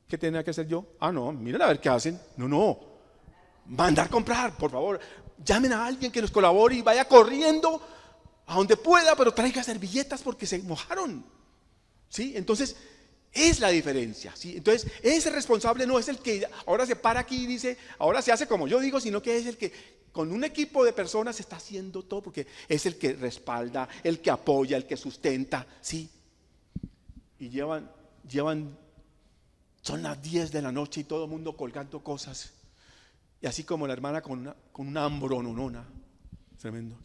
¿Qué tenía que hacer yo? Ah, no, miren a ver qué hacen. No, mandar comprar, por favor. Llamen a alguien que nos colabore y vaya corriendo a donde pueda, pero traiga servilletas porque se mojaron. ¿Sí? Entonces, es la diferencia, ¿sí? Entonces, ese responsable no es el que ahora se para aquí y dice, ahora se hace como yo digo, sino que es el que con un equipo de personas está haciendo todo, porque es el que respalda, el que apoya, el que sustenta, ¿sí? Y son las 10 de la noche y todo el mundo colgando cosas. Y así como la hermana con una hambrononona, tremendo.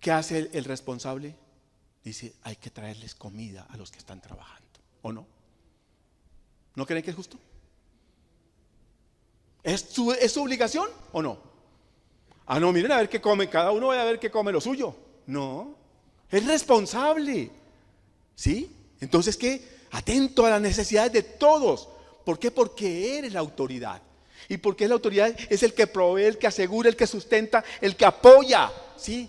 ¿Qué hace el responsable? Dice, hay que traerles comida a los que están trabajando, ¿o no? ¿No creen que es justo? ¿Es su obligación o no? Ah, no, miren a ver qué come, cada uno va a ver qué come lo suyo. No, es responsable, ¿sí? Entonces, ¿qué? Atento a las necesidades de todos. ¿Por qué? Porque eres la autoridad. ¿Y porque la autoridad? Es el que provee, el que asegura, el que sustenta, el que apoya, ¿sí?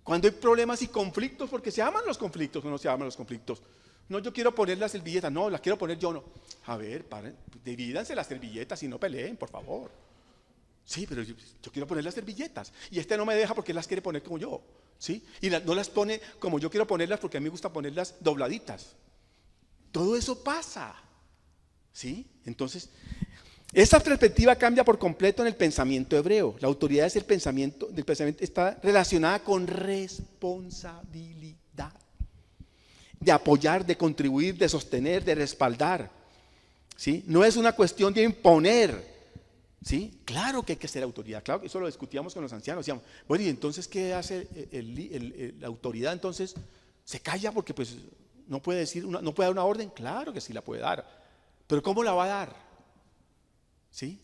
Cuando hay problemas y conflictos, porque se aman los conflictos o no se aman los conflictos. No, yo quiero poner las servilletas, no, las quiero poner yo, no. A ver, paren, divídanse las servilletas y no peleen, por favor. Sí, pero yo quiero poner las servilletas y este no me deja porque las quiere poner como yo, ¿sí? Y no las pone como yo quiero ponerlas porque a mí me gusta ponerlas dobladitas. Todo eso pasa, ¿sí? Entonces, Esta perspectiva cambia por completo en el pensamiento hebreo. La autoridad es el pensamiento, está relacionada con responsabilidad. De apoyar, de contribuir, de sostener, de respaldar. ¿Sí? No es una cuestión de imponer. ¿Sí? Claro que hay que ser autoridad. Claro que eso lo discutíamos con los ancianos. Decíamos, bueno, ¿y entonces qué hace la autoridad? Entonces, ¿se calla porque pues no puede decir, no puede dar una orden? Claro que sí la puede dar. Pero ¿cómo la va a dar? ¿Sí?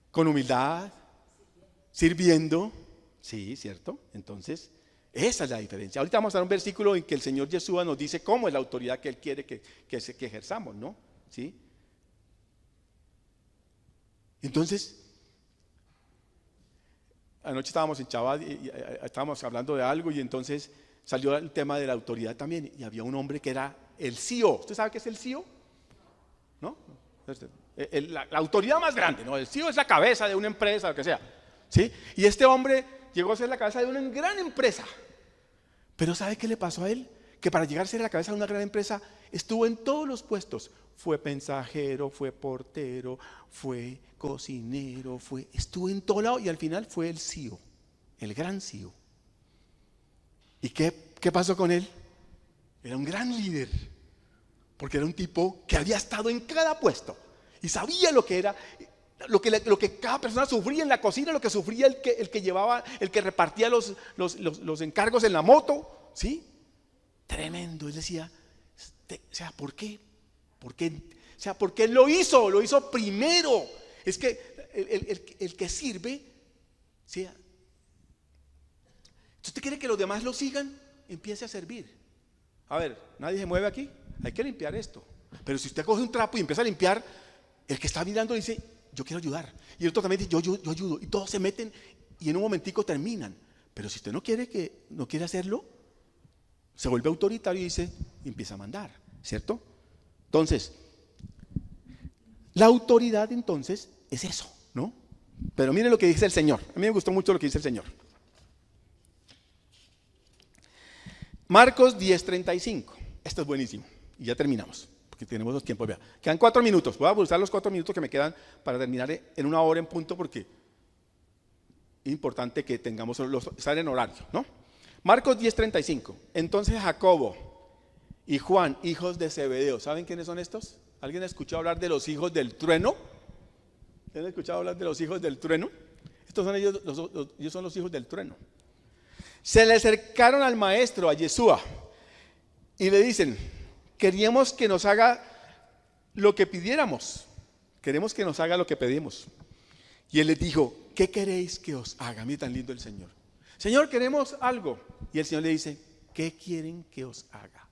Con humildad, sirviendo. Sí, ¿cierto? Entonces, esa es la diferencia. Ahorita vamos a dar un versículo en que el Señor Yeshua nos dice cómo es la autoridad que Él quiere que ejerzamos, ¿no? ¿Sí? Entonces, anoche estábamos en Chabad y estábamos hablando de algo y entonces salió el tema de la autoridad también y había un hombre que era el CEO. ¿Usted sabe qué es el CEO? ¿No? La autoridad más grande, ¿no? El CEO es la cabeza de una empresa, lo que sea. ¿Sí? Y este hombre llegó a ser la cabeza de una gran empresa. Pero ¿sabe qué le pasó a él? Que para llegar a ser la cabeza de una gran empresa estuvo en todos los puestos. Fue mensajero, fue portero, fue cocinero, estuvo en todo lado y al final fue el CEO, el gran CEO. ¿Y qué pasó con él? Era un gran líder, porque era un tipo que había estado en cada puesto y sabía lo que era, lo que cada persona sufría en la cocina, lo que sufría el que llevaba, el que repartía los encargos en la moto, ¿sí? Tremendo. Él decía, o sea, ¿por qué? O sea, porque él lo hizo primero. Es que el que sirve, ¿sí? Si usted quiere que los demás lo sigan, empiece a servir. A ver, nadie se mueve aquí, hay que limpiar esto. Pero si usted coge un trapo y empieza a limpiar, el que está mirando dice, yo quiero ayudar. Y el otro también dice, yo ayudo. Y todos se meten y en un momentico terminan. Pero si usted no quiere hacerlo, se vuelve autoritario y empieza a mandar, ¿cierto? Entonces, la autoridad entonces es eso, ¿no? Pero miren lo que dice el Señor. A mí me gustó mucho lo que dice el Señor. Marcos 10:35. Esto es buenísimo. Y ya terminamos, porque tenemos los tiempos. Vea, quedan 4 minutos. Voy a usar los 4 minutos que me quedan para terminar en 1 hora en punto, porque es importante que tengamos estar en horario, ¿no? Marcos 10:35. Entonces Jacobo y Juan, hijos de Zebedeo. ¿Saben quiénes son estos? ¿Alguien ha escuchado hablar de los hijos del trueno? ¿Han escuchado hablar de los hijos del trueno? Estos son ellos son los hijos del trueno. Se le acercaron al maestro, a Yeshua, y le dicen, queríamos que nos haga lo que pidiéramos. Queremos que nos haga lo que pedimos. Y él les dijo, ¿qué queréis que os haga? Mira tan lindo el Señor. Señor, queremos algo. Y el Señor le dice, ¿qué quieren que os haga?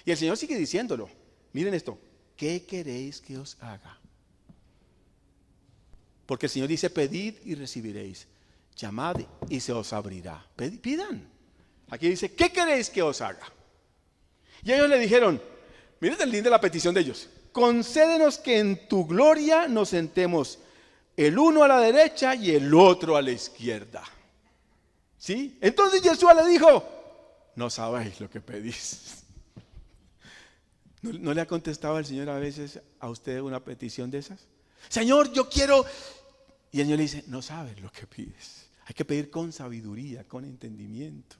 Y el Señor sigue diciéndolo. Miren esto, ¿qué queréis que os haga? Porque el Señor dice, pedid y recibiréis. Llamad y se os abrirá. Pidan. Aquí dice, ¿qué queréis que os haga? Y ellos le dijeron, miren tan linda la petición de ellos. Concédenos que en tu gloria nos sentemos el uno a la derecha y el otro a la izquierda. ¿Sí? Entonces Yeshua le dijo, no sabéis lo que pedís. ¿No le ha contestado el Señor a veces a usted una petición de esas? Señor, yo quiero. Y el Señor le dice, no sabes lo que pides. Hay que pedir con sabiduría, con entendimiento.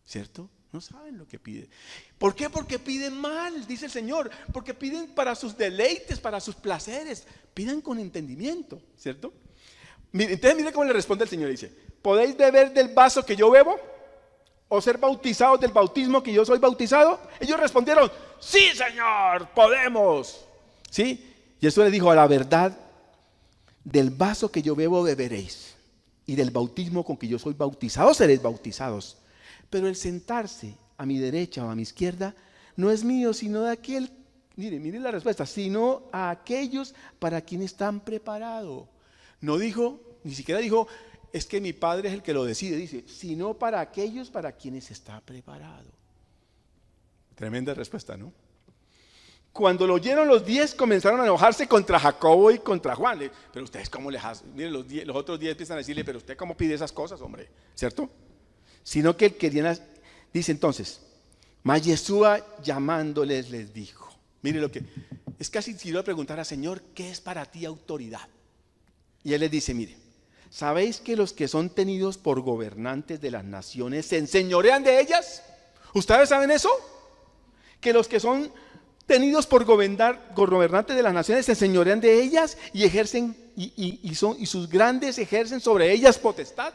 ¿Cierto? No saben lo que piden. ¿Por qué? Porque piden mal, dice el Señor. Porque piden para sus deleites, para sus placeres. Pidan con entendimiento, ¿cierto? Entonces mire cómo le responde el Señor. Dice, ¿podéis beber del vaso que yo bebo? ¿O ser bautizados del bautismo que yo soy bautizado? Ellos respondieron, sí, Señor, podemos. ¿Sí? Y eso le dijo, a la verdad, del vaso que yo bebo beberéis, y del bautismo con que yo soy bautizado seréis bautizados. Pero el sentarse a mi derecha o a mi izquierda no es mío, sino de aquel, mire la respuesta, sino a aquellos para quienes están preparados. No dijo, ni siquiera dijo, es que mi Padre es el que lo decide, dice, sino para aquellos para quienes está preparado. Tremenda respuesta, ¿no? Cuando lo oyeron los 10 comenzaron a enojarse contra Jacobo y contra Juan. Pero ustedes cómo les hacen, miren los otros 10 empiezan a decirle, pero usted cómo pide esas cosas, hombre, ¿cierto? Sino que querían, dice entonces, mas Yeshua llamándoles les dijo, Mire lo que es, casi si yo le preguntara, Señor, ¿qué es para ti autoridad? Y Él les dice, mire, ¿sabéis que los que son tenidos por gobernantes de las naciones se enseñorean de ellas? ¿Ustedes saben eso? Que los que son tenidos por gobernantes de las naciones se enseñorean de ellas y ejercen y sus grandes ejercen sobre ellas potestad.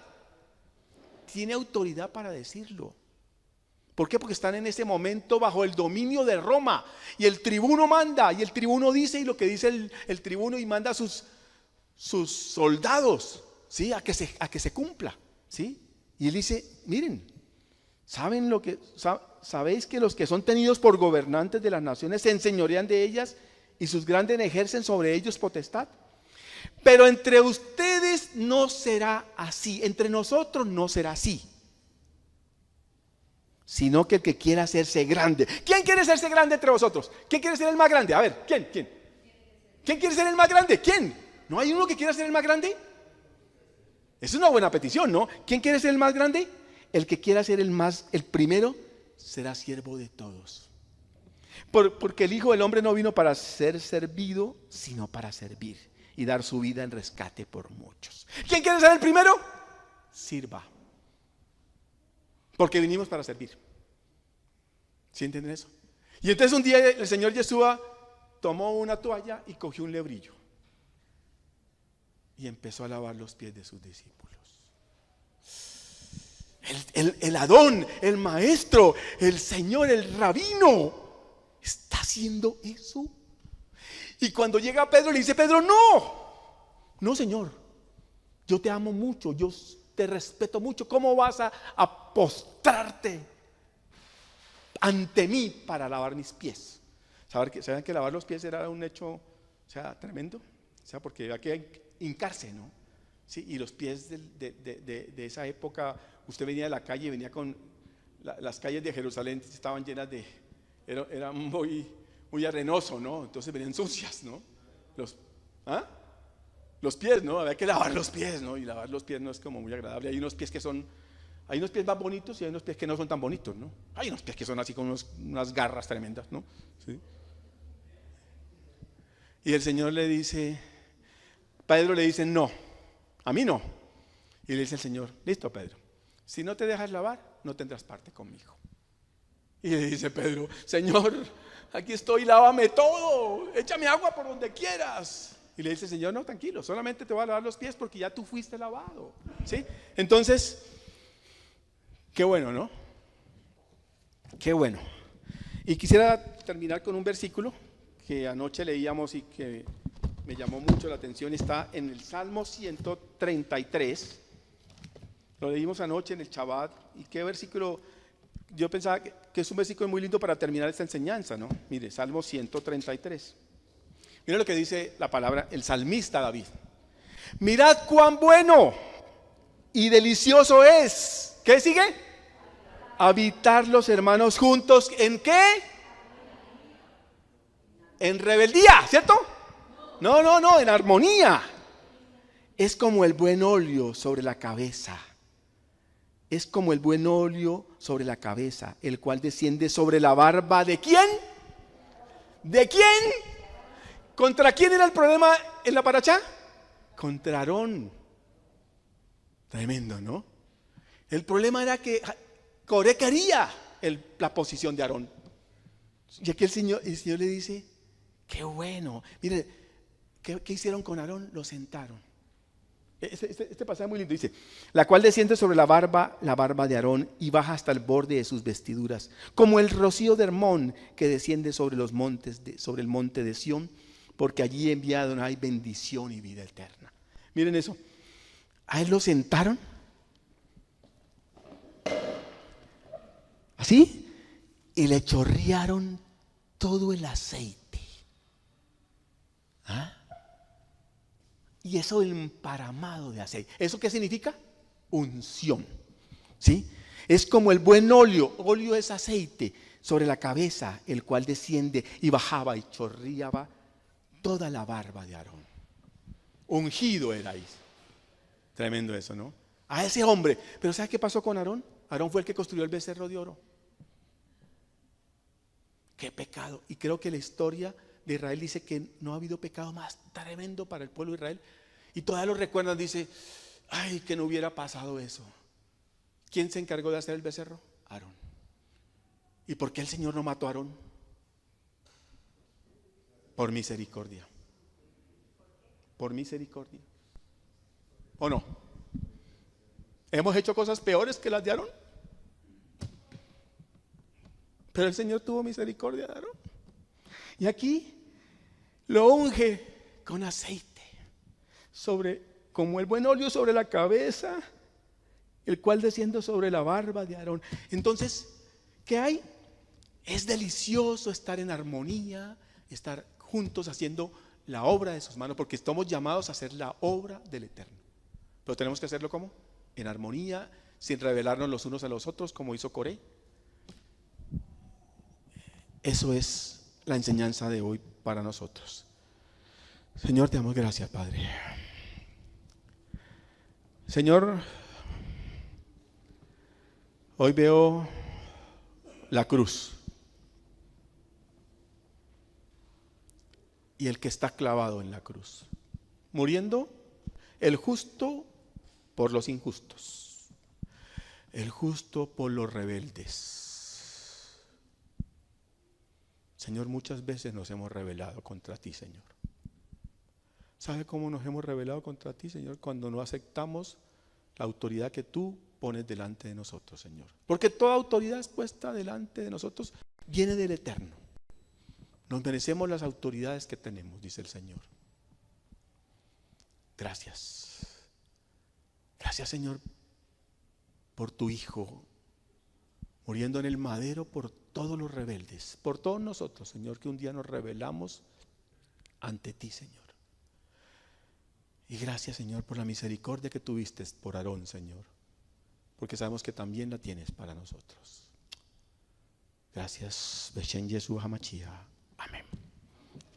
Tiene autoridad para decirlo. ¿Por qué? Porque están en ese momento bajo el dominio de Roma y el tribuno manda y el tribuno dice, y lo que dice el tribuno, y manda a sus soldados, ¿sí? a que se cumpla, ¿sí? Y él dice, miren, ¿sabéis que los que son tenidos por gobernantes de las naciones se enseñorean de ellas y sus grandes ejercen sobre ellos potestad? Pero entre ustedes no será así, entre nosotros no será así, sino que el que quiera hacerse grande. ¿Quién quiere hacerse grande entre vosotros? ¿Quién quiere ser el más grande? A ver, ¿quién? ¿Quién quiere ser el más grande? ¿Quién? ¿No hay uno que quiera ser el más grande? Es una buena petición, ¿no? ¿Quién quiere ser el más grande? El que quiera ser el primero será siervo de todos. Porque el Hijo del Hombre no vino para ser servido, sino para servir y dar su vida en rescate por muchos. ¿Quién quiere ser el primero? Sirva. Porque vinimos para servir. ¿Sí entienden eso? Y entonces un día el Señor Yeshua tomó una toalla y cogió un lebrillo y empezó a lavar los pies de sus discípulos. El Adón, el maestro, el Señor, el rabino está haciendo eso. Y cuando llega Pedro le dice, Pedro, no Señor, yo te amo mucho, yo te respeto mucho, ¿cómo vas a postrarte ante mí para lavar mis pies? ¿Saben que lavar los pies era un hecho, tremendo? Porque había que hincarse, ¿no? Sí, y los pies de esa época, usted venía de la calle, venía con las calles de Jerusalén, estaban llenas era muy arenoso, ¿no? Entonces venían sucias, ¿no? Los pies, ¿no? Había que lavar los pies, ¿no? Y lavar los pies no es como muy agradable. Hay unos pies más bonitos y hay unos pies que no son tan bonitos, ¿no? Hay unos pies que son así con unas garras tremendas, ¿no? ¿Sí? Y el Señor le dice, Pedro le dice, no, a mí no. Y le dice el Señor, listo, Pedro, si no te dejas lavar, no tendrás parte conmigo. Y le dice Pedro, Señor, aquí estoy, lávame todo, échame agua por donde quieras. Y le dice el Señor, no, tranquilo, solamente te voy a lavar los pies porque ya tú fuiste lavado. ¿Sí? Entonces, qué bueno, ¿no? Qué bueno. Y quisiera terminar con un versículo que anoche leíamos y que me llamó mucho la atención. Está en el Salmo 133. Lo leímos anoche en el Shabbat. Y qué versículo, yo pensaba que es un versículo muy lindo para terminar esta enseñanza, ¿no? Mire, Salmo 133. Mira lo que dice la palabra, el salmista David. Mirad cuán bueno y delicioso es. ¿Qué sigue? Habitar los hermanos juntos. ¿En qué? En rebeldía, ¿cierto? No, en armonía. Es como el buen óleo sobre la cabeza. Es como el buen óleo sobre la cabeza, el cual desciende sobre la barba ¿de quién? ¿De quién? ¿Contra quién era el problema en la parashá? Contra Aarón. Tremendo, ¿no? El problema era que Coré quería la posición de Aarón. Y aquí el Señor le dice, qué bueno. Mire, ¿qué hicieron con Aarón? Lo sentaron. Este pasaje es muy lindo. Dice, la cual desciende sobre la barba de Aarón y baja hasta el borde de sus vestiduras, como el rocío de Hermón que desciende sobre los montes, sobre el monte de Sión, porque allí enviado hay bendición y vida eterna. Miren eso. A él lo sentaron. ¿Así? Y le chorrearon todo el aceite. ¿Ah? Y eso emparamado de aceite. ¿Eso qué significa? Unción. ¿Sí? Es como el buen óleo. Óleo es aceite sobre la cabeza, el cual desciende y bajaba y chorreaba toda la barba de Aarón. Ungido erais. Tremendo eso, ¿no? A ese hombre. Pero ¿sabes qué pasó con Aarón? Aarón fue el que construyó el becerro de oro. qué pecado. Y creo que la historia de Israel dice que no ha habido pecado más tremendo para el pueblo de Israel. Y todavía lo recuerdan, dice, ay, que no hubiera pasado eso. ¿Quién se encargó de hacer el becerro? Aarón. ¿Y por qué el Señor no mató a Aarón? Por misericordia. Por misericordia. ¿O no? ¿Hemos hecho cosas peores que las de Aarón? Pero el Señor tuvo misericordia de Aarón. Y aquí lo unge con aceite, como el buen óleo sobre la cabeza, el cual desciende sobre la barba de Aarón. Entonces, ¿qué hay? Es delicioso estar en armonía, estar juntos haciendo la obra de sus manos, porque estamos llamados a hacer la obra del Eterno. Pero tenemos que hacerlo ¿cómo? En armonía, sin rebelarnos los unos a los otros, como hizo Coré. Eso es la enseñanza de hoy para nosotros. Señor, te damos gracias, Padre. Señor, hoy veo la cruz y el que está clavado en la cruz, muriendo el justo por los injustos, el justo por los rebeldes. Señor, muchas veces nos hemos rebelado contra ti, Señor. ¿Sabe cómo nos hemos rebelado contra ti, Señor? Cuando no aceptamos la autoridad que tú pones delante de nosotros, Señor. Porque toda autoridad es puesta delante de nosotros, viene del Eterno. Nos merecemos las autoridades que tenemos, dice el Señor. Gracias. Gracias, Señor, por tu Hijo, muriendo en el madero por todos los rebeldes, por todos nosotros, Señor, que un día nos rebelamos ante ti, Señor. Y gracias, Señor, por la misericordia que tuviste por Aarón, Señor, porque sabemos que también la tienes para nosotros. Gracias, Beshen Yeshua HaMashiach. Amén.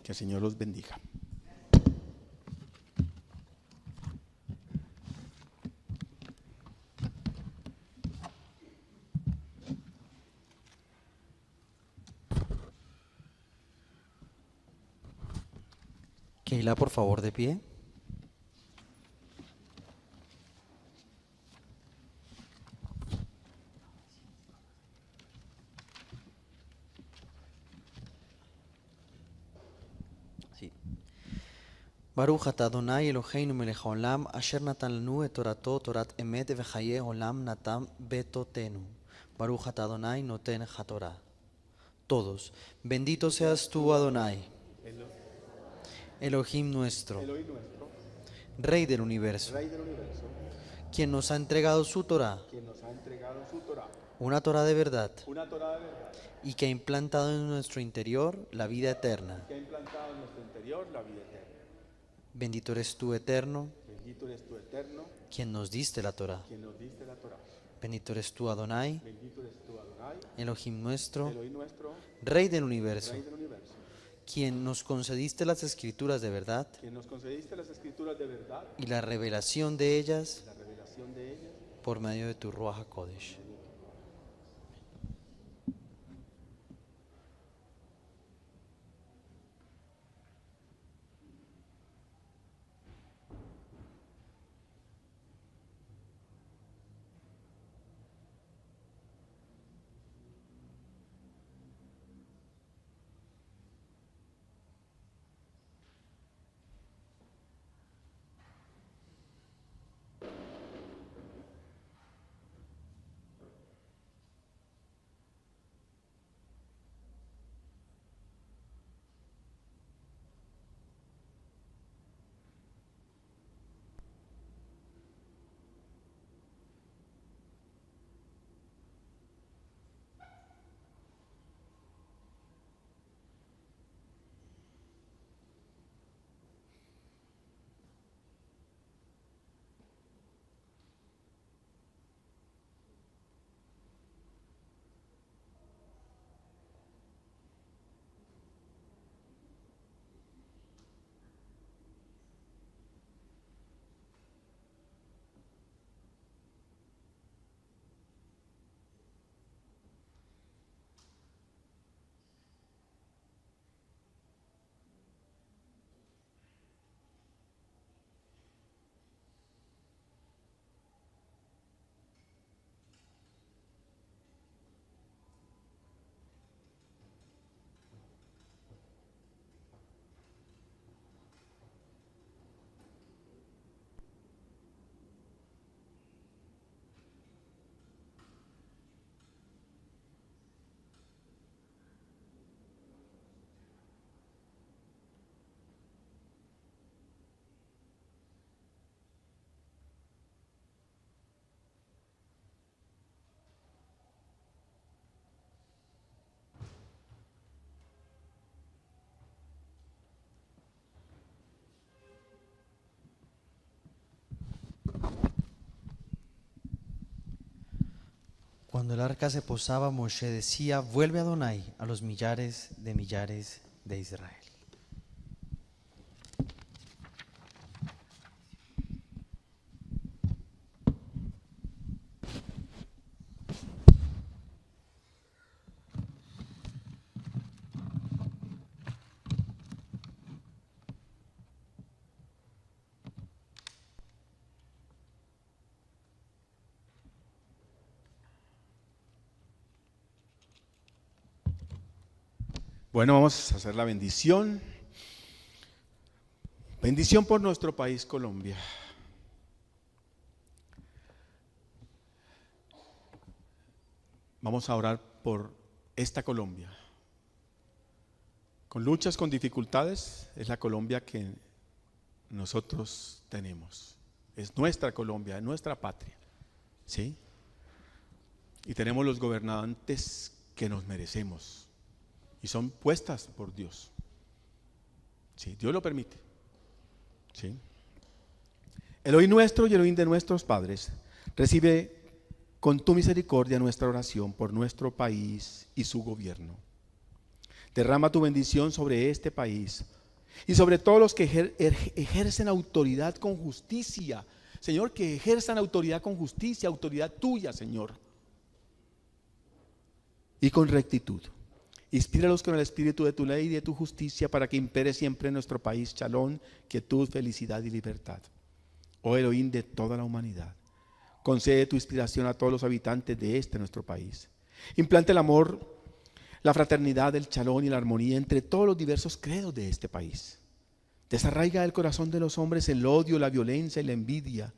Que el Señor los bendiga. Keila, por favor, de pie. Sí. Baruch atah Adonai Eloheinu melech haolam, asher natan lanu et torato, torat emet vechaye olam natam betotenu. Baruch atah Adonai noten hatorah. Todos, bendito seas tú, Adonai, Elohim nuestro, Rey del universo, quien nos ha entregado su Torah, una Torah de verdad, y que ha implantado en nuestro interior la vida eterna. Bendito eres tú, Eterno, quien nos diste la Torah. Bendito eres tú, Adonai, Elohim nuestro, Rey del universo, quien nos concediste las escrituras de verdad y la revelación de ellas por medio de tu Ruach HaKodesh. Cuando el arca se posaba, Moshe decía: vuelve Adonai a los millares de Israel. Bueno, vamos a hacer la bendición. Bendición por nuestro país, Colombia. Vamos a orar por esta Colombia. Con luchas, con dificultades, es la Colombia que nosotros tenemos. Es nuestra Colombia, es nuestra patria. ¿Sí? Y tenemos los gobernantes que nos merecemos. Y son puestas por Dios. Sí, Dios lo permite. Sí. Elohim nuestro y Elohim de nuestros padres, recibe con tu misericordia nuestra oración por nuestro país y su gobierno. Derrama tu bendición sobre este país y sobre todos los que ejercen autoridad con justicia. Señor, que ejerzan autoridad con justicia, autoridad tuya, Señor. Y con rectitud. Inspíralos con el espíritu de tu ley y de tu justicia para que impere siempre en nuestro país shalom, quietud, felicidad y libertad. Oh Elohim de toda la humanidad, concede tu inspiración a todos los habitantes de este nuestro país. Implanta el amor, la fraternidad, el shalom y la armonía entre todos los diversos credos de este país. Desarraiga del corazón de los hombres el odio, la violencia y la envidia.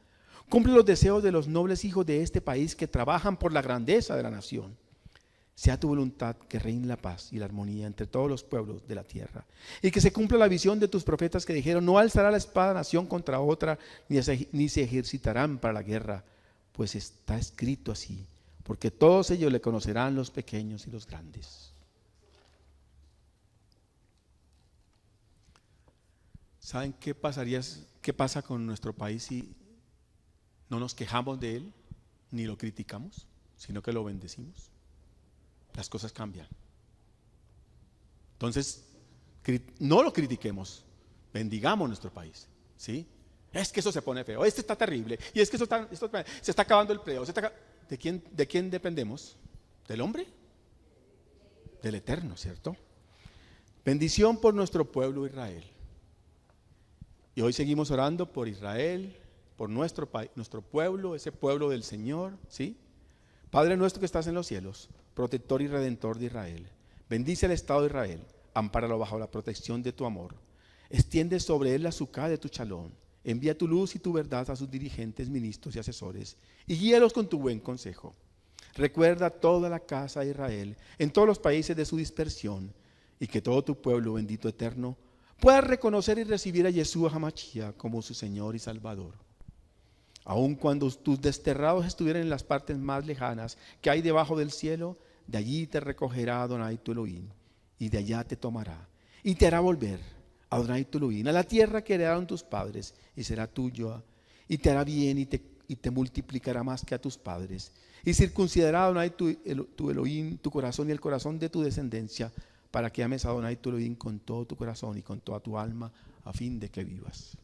Cumple los deseos de los nobles hijos de este país que trabajan por la grandeza de la nación. Sea tu voluntad que reine la paz y la armonía entre todos los pueblos de la tierra. Y que se cumpla la visión de tus profetas que dijeron: no alzará la espada nación contra otra, ni se ejercitarán para la guerra. Pues está escrito así, porque todos ellos le conocerán, los pequeños y los grandes. ¿Saben qué pasa con nuestro país si no nos quejamos de él, ni lo criticamos, sino que lo bendecimos? Las cosas cambian. Entonces, no lo critiquemos, bendigamos nuestro país. ¿Sí? Es que eso se pone feo, este está terrible, y es que se está acabando el empleo. ¿De quién dependemos? ¿Del hombre? Del Eterno, ¿cierto? Bendición por nuestro pueblo Israel. Y hoy seguimos orando por Israel, por nuestro país, nuestro pueblo, ese pueblo del Señor. ¿Sí? Padre nuestro que estás en los cielos, protector y redentor de Israel, bendice el Estado de Israel, ampáralo bajo la protección de tu amor, extiende sobre él la azúcar de tu shalom, envía tu luz y tu verdad a sus dirigentes, ministros y asesores, y guíalos con tu buen consejo. Recuerda toda la casa de Israel, en todos los países de su dispersión, y que todo tu pueblo, bendito eterno, pueda reconocer y recibir a Yeshua HaMashiach como su Señor y Salvador. Aun cuando tus desterrados estuvieran en las partes más lejanas que hay debajo del cielo, de allí te recogerá Adonai tu Elohim, y de allá te tomará, y te hará volver, Adonai tu Elohim, a la tierra que heredaron tus padres, y será tuya, y te hará bien, y te multiplicará más que a tus padres, y circuncidará Adonai tu Elohim, tu corazón y el corazón de tu descendencia, para que ames a Adonai tu Elohim con todo tu corazón y con toda tu alma, a fin de que vivas.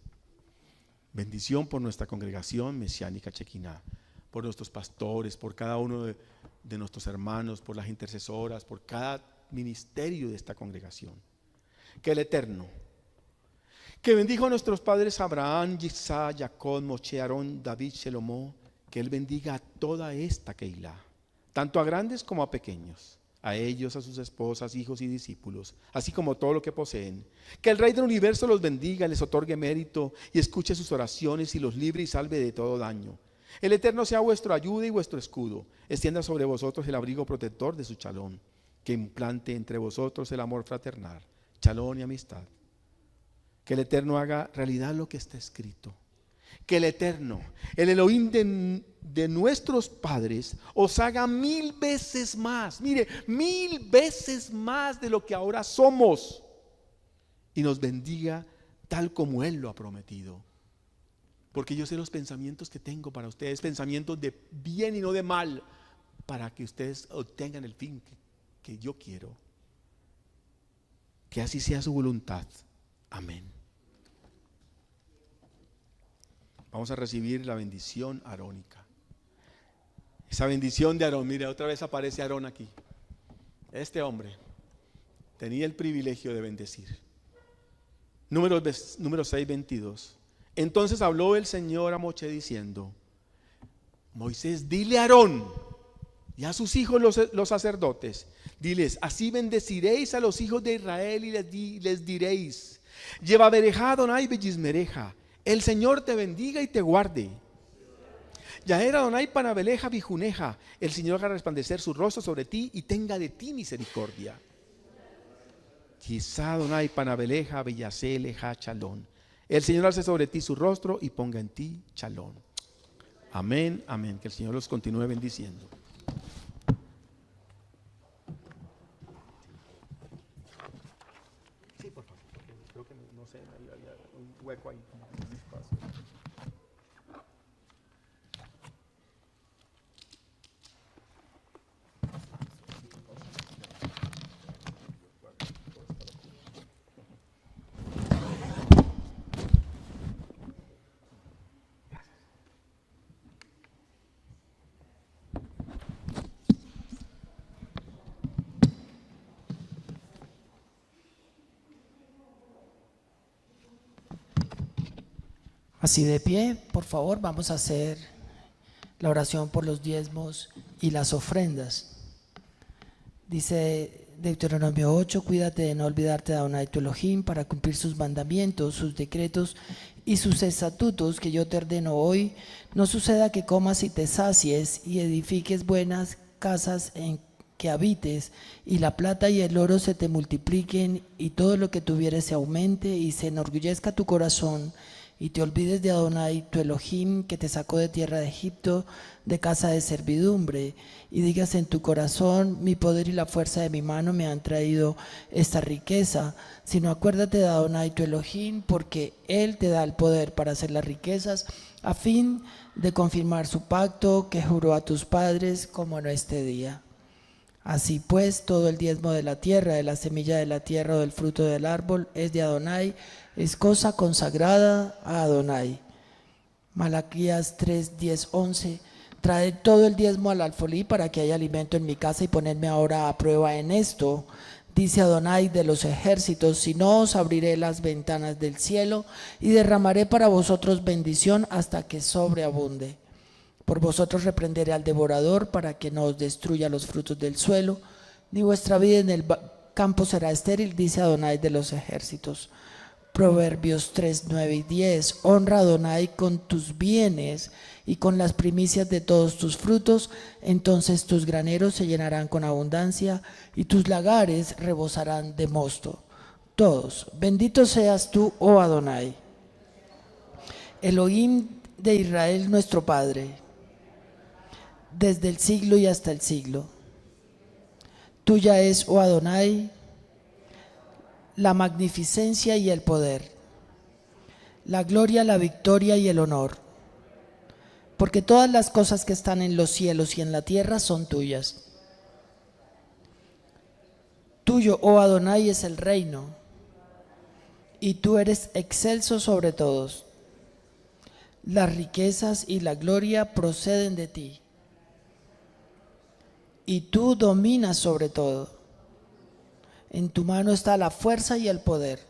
Bendición por nuestra congregación mesiánica Chequiná, por nuestros pastores, por cada uno de nuestros hermanos, por las intercesoras, por cada ministerio de esta congregación. Que el Eterno, que bendijo a nuestros padres Abraham, Isaac, Jacob, Moshe, Aarón, David, Shelomó, que Él bendiga a toda esta Keilah, tanto a grandes como a pequeños, a ellos, a sus esposas, hijos y discípulos, así como todo lo que poseen. Que el Rey del universo los bendiga, les otorgue mérito y escuche sus oraciones y los libre y salve de todo daño. El Eterno sea vuestra ayuda y vuestro escudo. Extienda sobre vosotros el abrigo protector de su shalom. Que implante entre vosotros el amor fraternal, shalom y amistad. Que el Eterno haga realidad lo que está escrito. Que el Eterno, el Elohim de nuestros padres, os haga 1000 veces más. Mire, 1000 veces más de lo que ahora somos. Y nos bendiga tal como Él lo ha prometido. Porque yo sé los pensamientos que tengo para ustedes, pensamientos de bien y no de mal, para que ustedes obtengan el fin que yo quiero. Que así sea su voluntad. Amén. Vamos a recibir la bendición arónica. Esa bendición de Aarón, mire, otra vez aparece Aarón aquí. Este hombre tenía el privilegio de bendecir. Número 6, 22. Entonces habló el Señor a Moisés diciendo: Moisés, dile a Aarón y a sus hijos los sacerdotes, diles, así bendeciréis a los hijos de Israel y les diréis: lleva bereja Adonai bellismereja, el Señor te bendiga y te guarde. Yaher Adonai panabeleja bijuneja, el Señor haga resplandecer su rostro sobre ti y tenga de ti misericordia. Quizá Adonai panabeleja bellaceleja chalón, el Señor alce sobre ti su rostro y ponga en ti chalón. Amén, amén. Que el Señor los continúe bendiciendo. Sí, por favor. Creo que no sé, había un hueco ahí. Así de pie, por favor, vamos a hacer la oración por los diezmos y las ofrendas. Dice Deuteronomio 8, cuídate de no olvidarte de Adonai tu Elohim para cumplir sus mandamientos, sus decretos y sus estatutos que yo te ordeno hoy. No suceda que comas y te sacies y edifiques buenas casas en que habites, y la plata y el oro se te multipliquen, y todo lo que tuvieres se aumente, y se enorgullezca tu corazón, y te olvides de Adonai tu Elohim, que te sacó de tierra de Egipto, de casa de servidumbre, y digas en tu corazón: mi poder y la fuerza de mi mano me han traído esta riqueza. Sino acuérdate de Adonai tu Elohim, porque Él te da el poder para hacer las riquezas, a fin de confirmar su pacto que juró a tus padres, como en este día. Así pues, todo el diezmo de la tierra, de la semilla de la tierra o del fruto del árbol, es de Adonai, es cosa consagrada a Adonai. Malaquías 3, 10, 11. Trae todo el diezmo al alfolí para que haya alimento en mi casa y ponedme ahora a prueba en esto. Dice Adonai de los ejércitos: si no, os abriré las ventanas del cielo y derramaré para vosotros bendición hasta que sobreabunde. Por vosotros reprenderé al devorador para que no os destruya los frutos del suelo, ni vuestra vida en el campo será estéril, dice Adonai de los ejércitos. Proverbios 3, 9 y 10. Honra a Adonai con tus bienes y con las primicias de todos tus frutos, entonces tus graneros se llenarán con abundancia y tus lagares rebosarán de mosto. Todos, bendito seas tú, oh Adonai, Elohim de Israel nuestro Padre, desde el siglo y hasta el siglo. Tuya es, oh Adonai, la magnificencia y el poder, la gloria, la victoria y el honor, porque todas las cosas que están en los cielos y en la tierra son tuyas. Tuyo, oh Adonai, es el reino, y tú eres excelso sobre todos. Las riquezas y la gloria proceden de ti, y tú dominas sobre todo. En tu mano está la fuerza y el poder,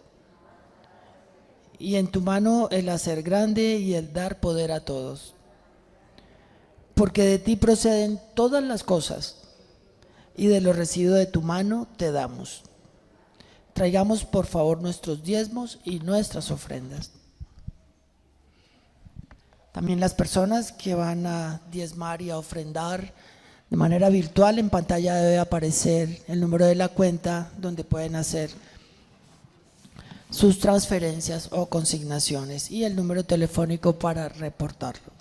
y en tu mano el hacer grande y el dar poder a todos. Porque de ti proceden todas las cosas, y de lo recibido de tu mano te damos. Traigamos por favor nuestros diezmos y nuestras ofrendas. También las personas que van a diezmar y a ofrendar de manera virtual, en pantalla debe aparecer el número de la cuenta donde pueden hacer sus transferencias o consignaciones y el número telefónico para reportarlo.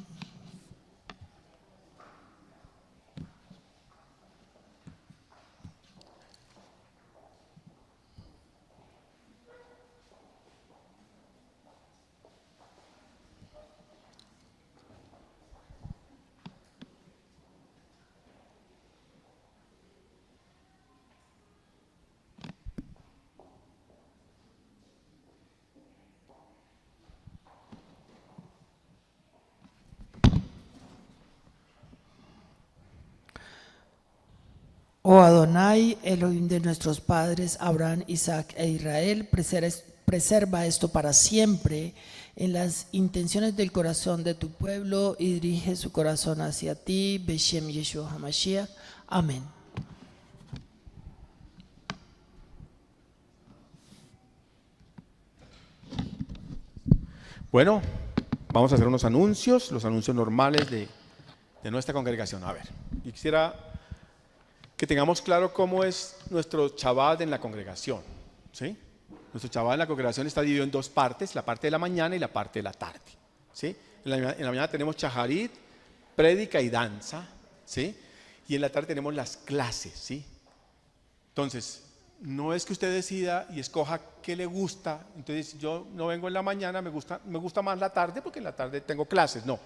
Oh Adonai, Elohim de nuestros padres, Abraham, Isaac e Israel, preserva esto para siempre en las intenciones del corazón de tu pueblo y dirige su corazón hacia ti, Beshem Yeshua HaMashiach. Amén. Bueno, vamos a hacer unos anuncios, los anuncios normales de nuestra congregación. A ver, yo quisiera que tengamos claro cómo es nuestro Shabbat en la congregación, ¿sí? Nuestro Shabbat en la congregación está dividido en dos partes, la parte de la mañana y la parte de la tarde, ¿sí? En la mañana tenemos Shaharit, prédica y danza, ¿sí? Y en la tarde tenemos las clases, ¿sí? Entonces, no es que usted decida y escoja qué le gusta. Entonces, yo no vengo en la mañana, me gusta más la tarde porque en la tarde tengo clases. No,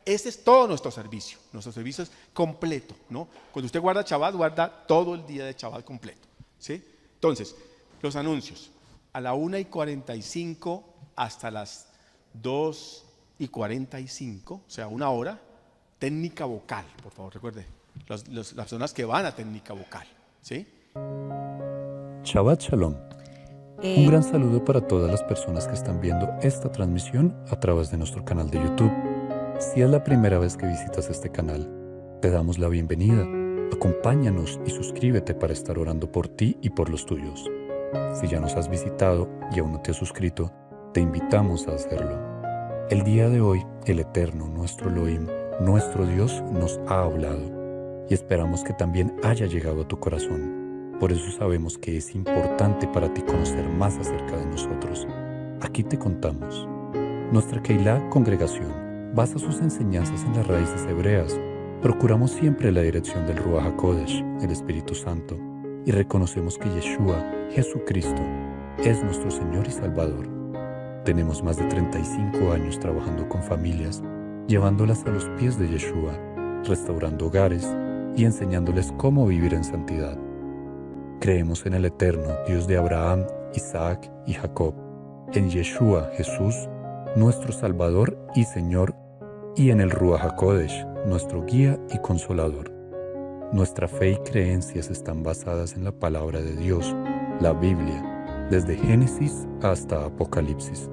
ese es todo nuestro servicio es completo, ¿no? Cuando usted guarda Shabbat, guarda todo el día de Shabbat completo, ¿sí? Entonces, los anuncios, a la 1:45 hasta las 2:45, o sea, 1 hora, técnica vocal, por favor, recuerde, las personas que van a técnica vocal, ¿sí? Shabbat Shalom. Un gran saludo para todas las personas que están viendo esta transmisión a través de nuestro canal de YouTube. Si es la primera vez que visitas este canal, te damos la bienvenida. Acompáñanos y suscríbete para estar orando por ti y por los tuyos. Si ya nos has visitado y aún no te has suscrito, te invitamos a hacerlo. El día de hoy, el Eterno, nuestro Elohim, nuestro Dios, nos ha hablado y esperamos que también haya llegado a tu corazón. Por eso sabemos que es importante para ti conocer más acerca de nosotros. Aquí te contamos. Nuestra Keilah congregación basa sus enseñanzas en las raíces hebreas. Procuramos siempre la dirección del Ruach HaKodesh, el Espíritu Santo, y reconocemos que Yeshua, Jesucristo, es nuestro Señor y Salvador. Tenemos más de 35 años trabajando con familias, llevándolas a los pies de Yeshua, restaurando hogares y enseñándoles cómo vivir en santidad. Creemos en el Eterno, Dios de Abraham, Isaac y Jacob, en Yeshua, Jesús, nuestro Salvador y Señor, y en el Ruach HaKodesh, nuestro guía y consolador. Nuestra fe y creencias están basadas en la palabra de Dios, la Biblia, desde Génesis hasta Apocalipsis.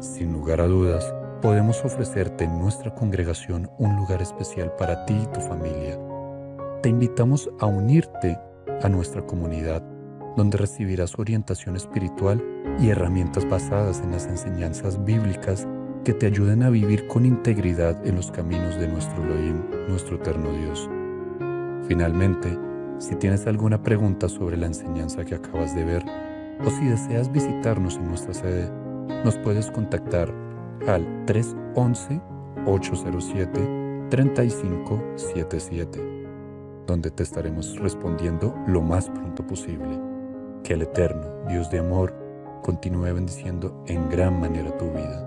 Sin lugar a dudas, podemos ofrecerte en nuestra congregación un lugar especial para ti y tu familia. Te invitamos a unirte a nuestra comunidad, donde recibirás orientación espiritual y herramientas basadas en las enseñanzas bíblicas que te ayuden a vivir con integridad en los caminos de nuestro Elohim, nuestro eterno Dios. Finalmente, si tienes alguna pregunta sobre la enseñanza que acabas de ver, o si deseas visitarnos en nuestra sede, nos puedes contactar al 311-807-3577. donde te estaremos respondiendo lo más pronto posible. Que el Eterno, Dios de amor, continúe bendiciendo en gran manera tu vida.